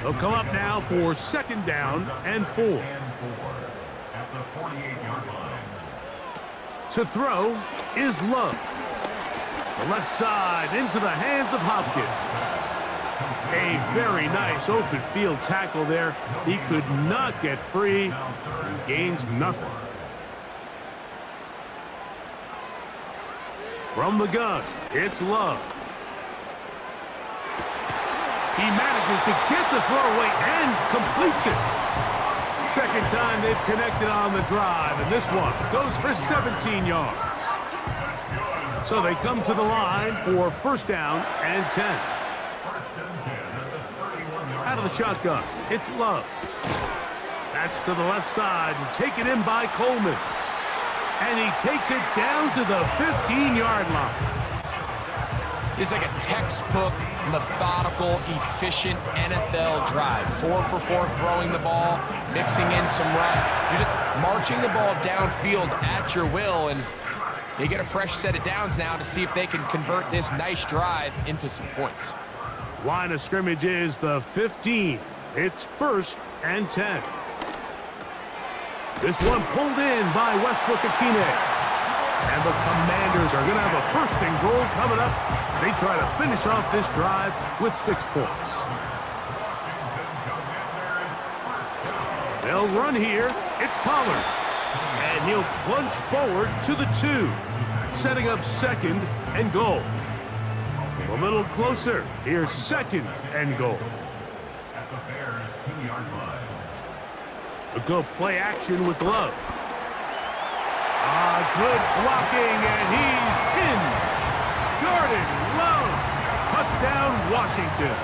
They'll come up now for 2nd down and 4. At the 48-yard line. To throw is Love. The left side into the hands of Hopkins. A very nice open field tackle there. He could not get free and gains nothing. From the gun, it's Love. He manages to get the throwaway and completes it. Second time they've connected on the drive, and this one goes for 17 yards. So they come to the line for 1st down and 10. Out of the shotgun, it's Love. That's to the left side and taken in by Coleman. And he takes it down to the 15-yard line. It's like a textbook, methodical, efficient NFL drive. 4 for 4 throwing the ball, mixing in some run. You're just marching the ball downfield at your will, and they get a fresh set of downs now to see if they can convert this nice drive into some points. Line of scrimmage is the 15. It's 1st and 10. This one pulled in by Westbrook-Ikhine. And the Commanders are going to have a 1st and goal coming up. They try to finish off this drive with 6 points. They'll run here. It's Pollard. And he'll plunge forward to the 2. Setting up 2nd and goal. A little closer. Here's 2nd and goal. At the Bears' 2-yard line. They'll go play action with Love. Good blocking, and he's in. Jordan Love. Touchdown, Washington.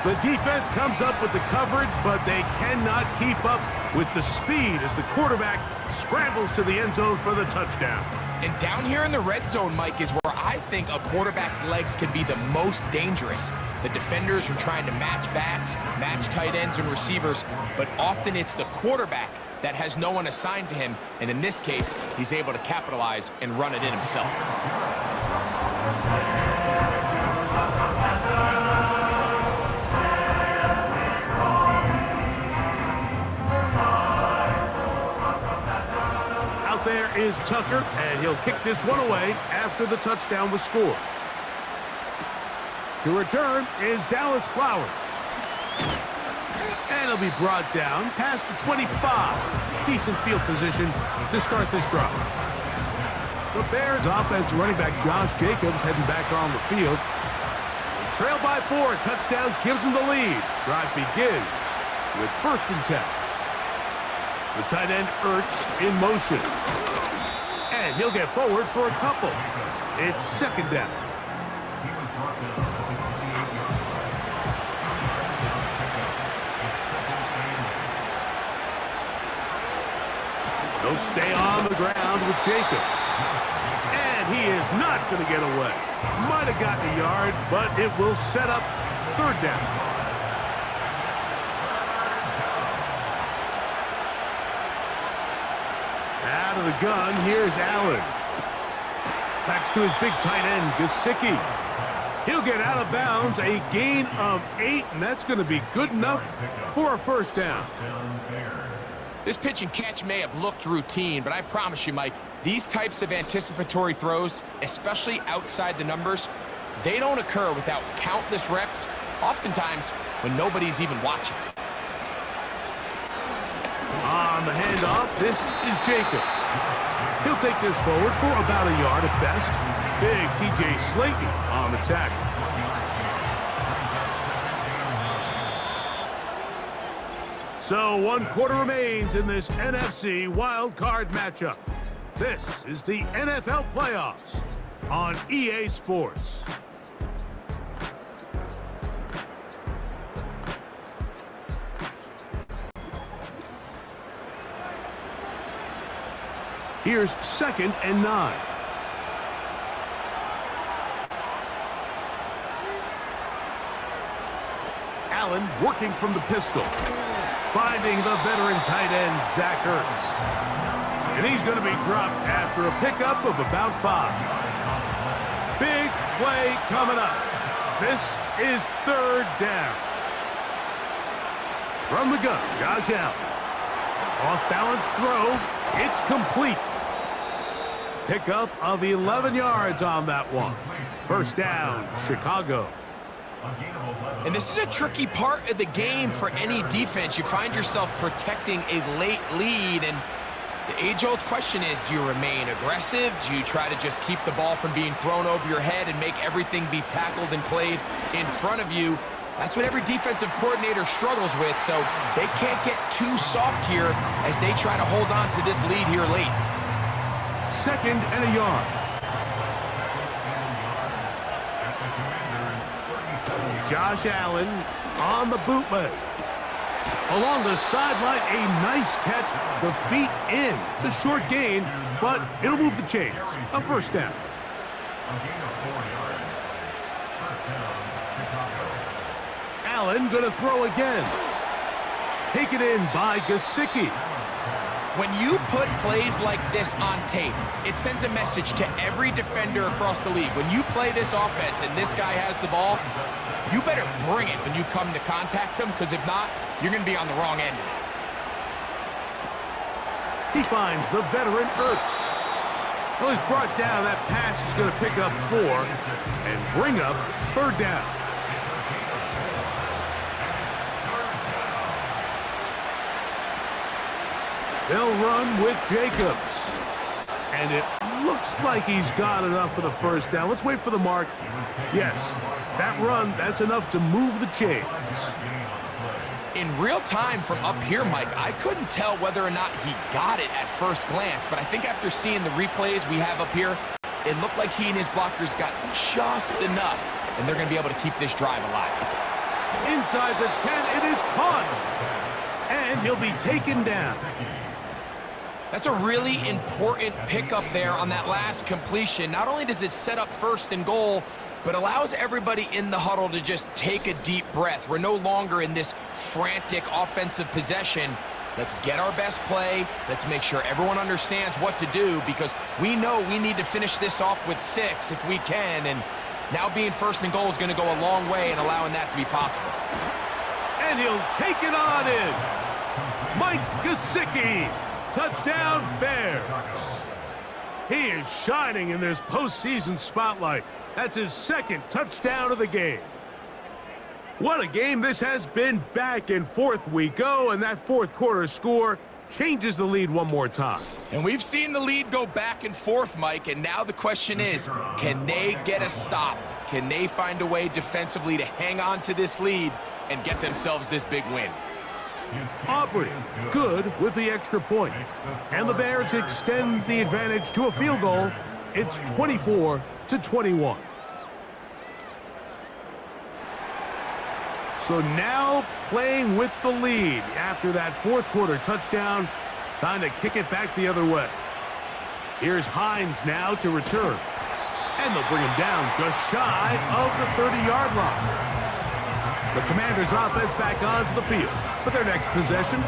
The defense comes up with the coverage, but they cannot keep up with the speed as the quarterback scrambles to the end zone for the touchdown. And down here in the red zone, Mike, is where I think a quarterback's legs can be the most dangerous. The defenders are trying to match backs, match tight ends and receivers, but often it's the quarterback that has no one assigned to him, and in this case, he's able to capitalize and run it in himself. Out there is Tucker, and he'll kick this one away after the touchdown was scored. To return is Dallas Flowers. And he'll be brought down past the 25. Decent field position to start this drive. The Bears offense running back Josh Jacobs heading back on the field. Trail by 4, touchdown gives them the lead. Drive begins with 1st and 10. The tight end Ertz in motion. And he'll get forward for a couple. It's 2nd down. He'll stay on the ground with Jacobs. And he is not going to get away. Might have gotten a yard, but it will set up 3rd down. Out of the gun, here's Allen. Backs to his big tight end, Gesicki. He'll get out of bounds, a gain of 8, and that's going to be good enough for a 1st down. This pitch and catch may have looked routine, but I promise you, Mike, these types of anticipatory throws, especially outside the numbers, they don't occur without countless reps, oftentimes when nobody's even watching. On the handoff, this is Jacobs. He'll take this forward for about a yard at best. Big TJ Slayton on the tackle. So 1 quarter remains in this NFC wild card matchup. This is the NFL playoffs on EA Sports. Here's 2nd and 9. Allen working from the pistol. Finding the veteran tight end, Zach Ertz. And he's going to be dropped after a pickup of about 5. Big play coming up. This is 3rd down. From the gun, Josh Allen. Off-balance throw. It's complete. Pickup of 11 yards on that one. 1st down, Chicago. And this is a tricky part of the game for any defense. You find yourself protecting a late lead, and the age-old question is, do you remain aggressive? Do you try to just keep the ball from being thrown over your head and make everything be tackled and played in front of you? That's what every defensive coordinator struggles with, so they can't get too soft here as they try to hold on to this lead here late. 2nd and a yard. Josh Allen on the bootleg. Along the sideline, a nice catch. The feet in. It's a short gain, but it'll move the chains. A 1st down. Allen going to throw again. Taken in by Gesicki. When you put plays like this on tape, it sends a message to every defender across the league. When you play this offense and this guy has the ball, you better bring it when you come to contact him, because if not, you're going to be on the wrong end of it. He finds the veteran Ertz. Well, he's brought down. That pass is going to pick up 4 and bring up 3rd down. They'll run with Jacobs. And it looks like he's got enough for the 1st down. Let's wait for the mark. Yes, that run, that's enough to move the chains. In real time from up here, Mike, I couldn't tell whether or not he got it at first glance, but I think after seeing the replays we have up here, it looked like he and his blockers got just enough, and they're going to be able to keep this drive alive. Inside the 10, it is caught. And he'll be taken down. That's a really important pickup there on that last completion. Not only does it set up 1st and goal, but allows everybody in the huddle to just take a deep breath. We're no longer in this frantic offensive possession. Let's get our best play. Let's make sure everyone understands what to do, because we know we need to finish this off with 6 if we can, and now being 1st and goal is going to go a long way in allowing that to be possible. And he'll take it on in. Mike Gesicki. Touchdown, Bears. He is shining in this postseason spotlight. That's his 2nd touchdown of the game. What a game this has been. Back and forth we go, and that 4th quarter score changes the lead one more time. And we've seen the lead go back and forth, Mike, and now the question is, can they get a stop? Can they find a way defensively to hang on to this lead and get themselves this big win? Aubrey, good with the extra point. And the Bears extend the advantage to a field goal. It's 24-21. So now playing with the lead after that 4th quarter touchdown. Time to kick it back the other way. Here's Hines now to return. And they'll bring him down just shy of the 30-yard line. The Commanders' offense back onto the field for their next possession.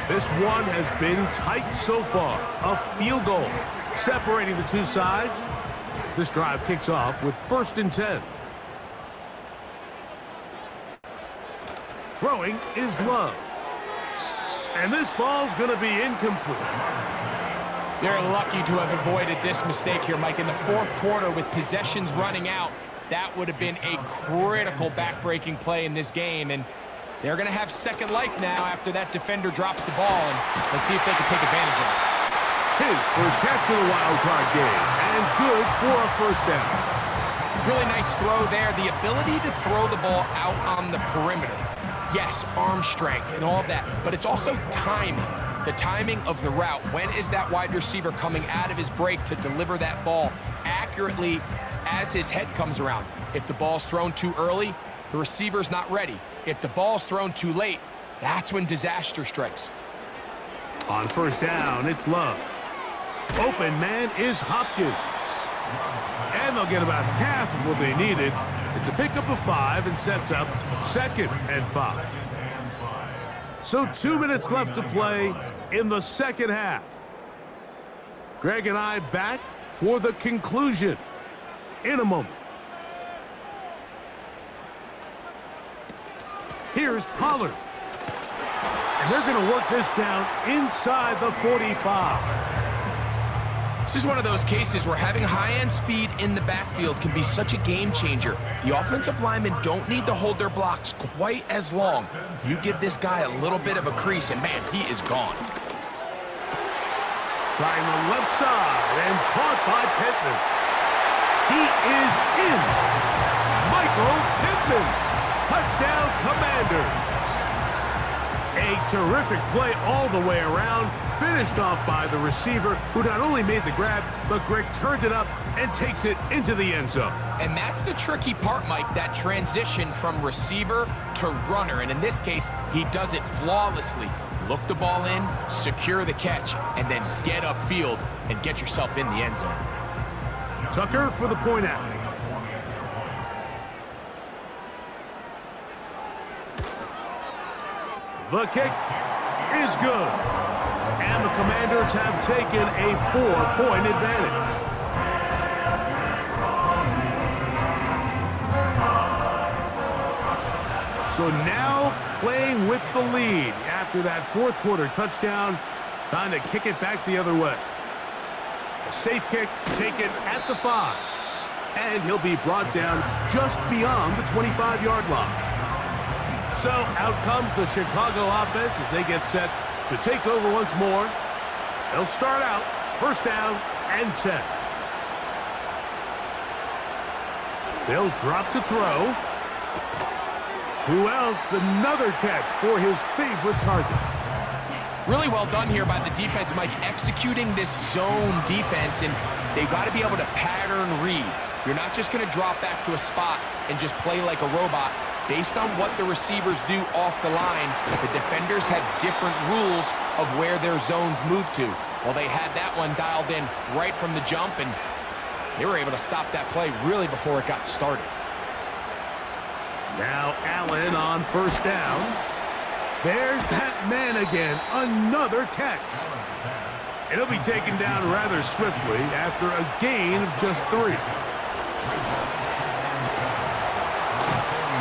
This one has been tight so far. A field goal separating the two sides as this drive kicks off with 1st and 10. Throwing is Love. And this ball's going to be incomplete. They're lucky to have avoided this mistake here, Mike. In the 4th quarter with possessions running out, that would have been a critical back-breaking play in this game, and they're going to have second life now after that defender drops the ball, and let's see if they can take advantage of it. His first catch of the wild card game, and good for a first down. Really nice throw there. The ability to throw the ball out on the perimeter. Yes, arm strength and all of that, but it's also timing. The timing of the route. When is that wide receiver coming out of his break to deliver that ball accurately as his head comes around? If the ball's thrown too early, the receiver's not ready. If the ball's thrown too late, that's when disaster strikes. On first down, it's Love. Open man is Hopkins. And they'll get about half of what they needed. It's a pickup of 5 and sets up 2nd and 5. So 2 minutes left to play in the second half. Greg and I back for the conclusion in a moment. Here's Pollard. And they're going to work this down inside the 45. This is one of those cases where having high-end speed in the backfield can be such a game changer. The offensive linemen don't need to hold their blocks quite as long. You give this guy a little bit of a crease, and man, he is gone. Trying the left side and caught by Pittman. He is in. Michael Pittman. Touchdown, Commanders. A terrific play all the way around. Finished off by the receiver, who not only made the grab, but Greg turned it up and takes it into the end zone. And that's the tricky part, Mike, that transition from receiver to runner. And in this case, he does it flawlessly. Look the ball in, secure the catch, and then get upfield and get yourself in the end zone. Tucker for the point after. The kick is good. And the Commanders have taken a 4-point advantage. So now playing with the lead after that fourth quarter touchdown. Time to kick it back the other way. A safe kick taken at the 5. And he'll be brought down just beyond the 25-yard line. So out comes the Chicago offense as they get set to take over once more. They'll start out first down and 10. They'll drop to throw. Who else? Another catch for his favorite target. Really well done here by the defense, Mike, executing this zone defense, and they've got to be able to pattern read. You're not just going to drop back to a spot and just play like a robot. Based on what the receivers do off the line, the defenders have different rules of where their zones move to. Well, they had that one dialed in right from the jump, and they were able to stop that play really before it got started. Now Allen on first down. There's that man again. Another catch. And he'll be taken down rather swiftly after a gain of just 3.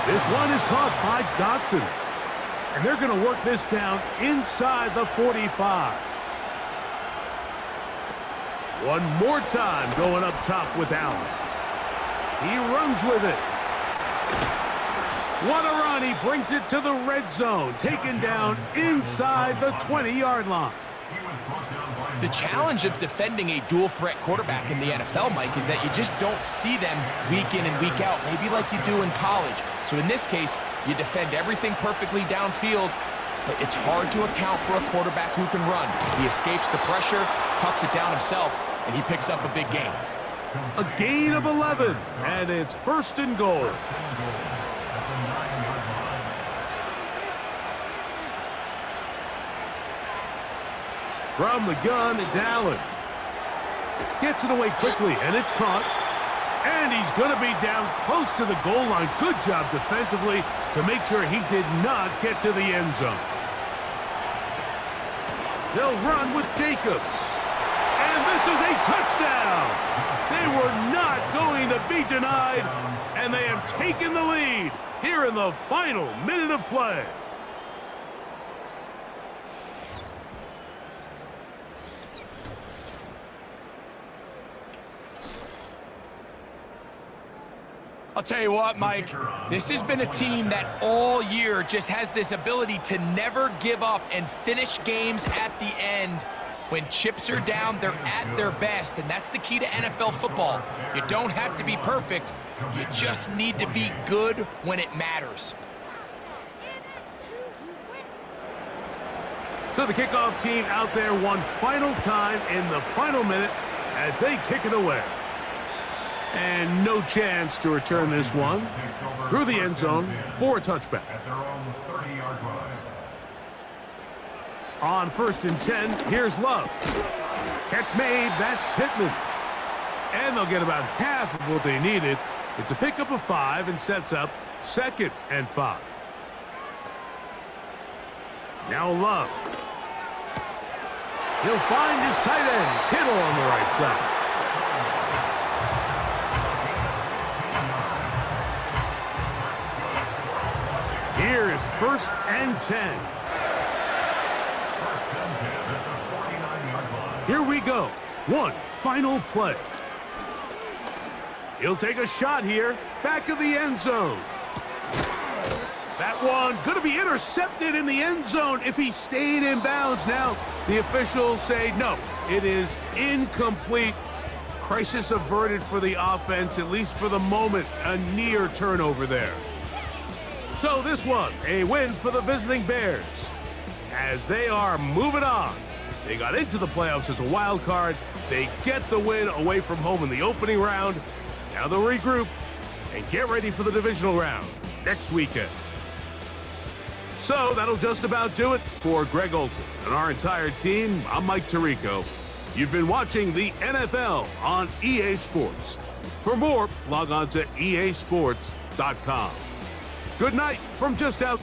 This one is caught by Dotson. And they're going to work this down inside the 45. One more time going up top with Allen. He runs with it. What a run. He brings it to the red zone. Taken down inside the 20-yard line. The challenge of defending a dual-threat quarterback in the NFL, Mike, is that you just don't see them week in and week out, maybe like you do in college. So in this case, you defend everything perfectly downfield, but it's hard to account for a quarterback who can run. He escapes the pressure, tucks it down himself, and he picks up a big gain. A gain of 11, and it's first and goal. From the gun, it's Allen. Gets it away quickly, and it's caught. And he's going to be down close to the goal line. Good job defensively to make sure he did not get to the end zone. They'll run with Jacobs. And this is a touchdown. They were not going to be denied, and they have taken the lead here in the final minute of play. I'll tell you what, Mike, this has been a team that all year just has this ability to never give up and finish games at the end. When chips are down, they're at their best, and that's the key to NFL football. You don't have to be perfect. You just need to be good when it matters. So the kickoff team out there one final time in the final minute as they kick it away. And no chance to return this one through the end zone for a touchback. At their own 30-yard line. On 1st and 10, here's Love. Catch made, that's Pittman. And they'll get about half of what they needed. It's a pickup of 5 and sets up 2nd and 5. Now Love. He'll find his tight end, Kittle, on the right side. Here is 1st and 10. Here we go. One final play. He'll take a shot here. Back of the end zone. That one going to be intercepted in the end zone if he stayed in bounds. Now the officials say no. It is incomplete. Crisis averted for the offense, at least for the moment. A near turnover there. So this one, a win for the visiting Bears as they are moving on. They got into the playoffs as a wild card. They get the win away from home in the opening round. Now they'll regroup and get ready for the divisional round next weekend. So that'll just about do it for Greg Olsen and our entire team. I'm Mike Tirico. You've been watching the NFL on EA Sports. For more, log on to easports.com. Good night from just out.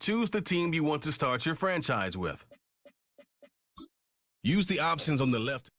choose the team you want to start your franchise with. Use the options on the left.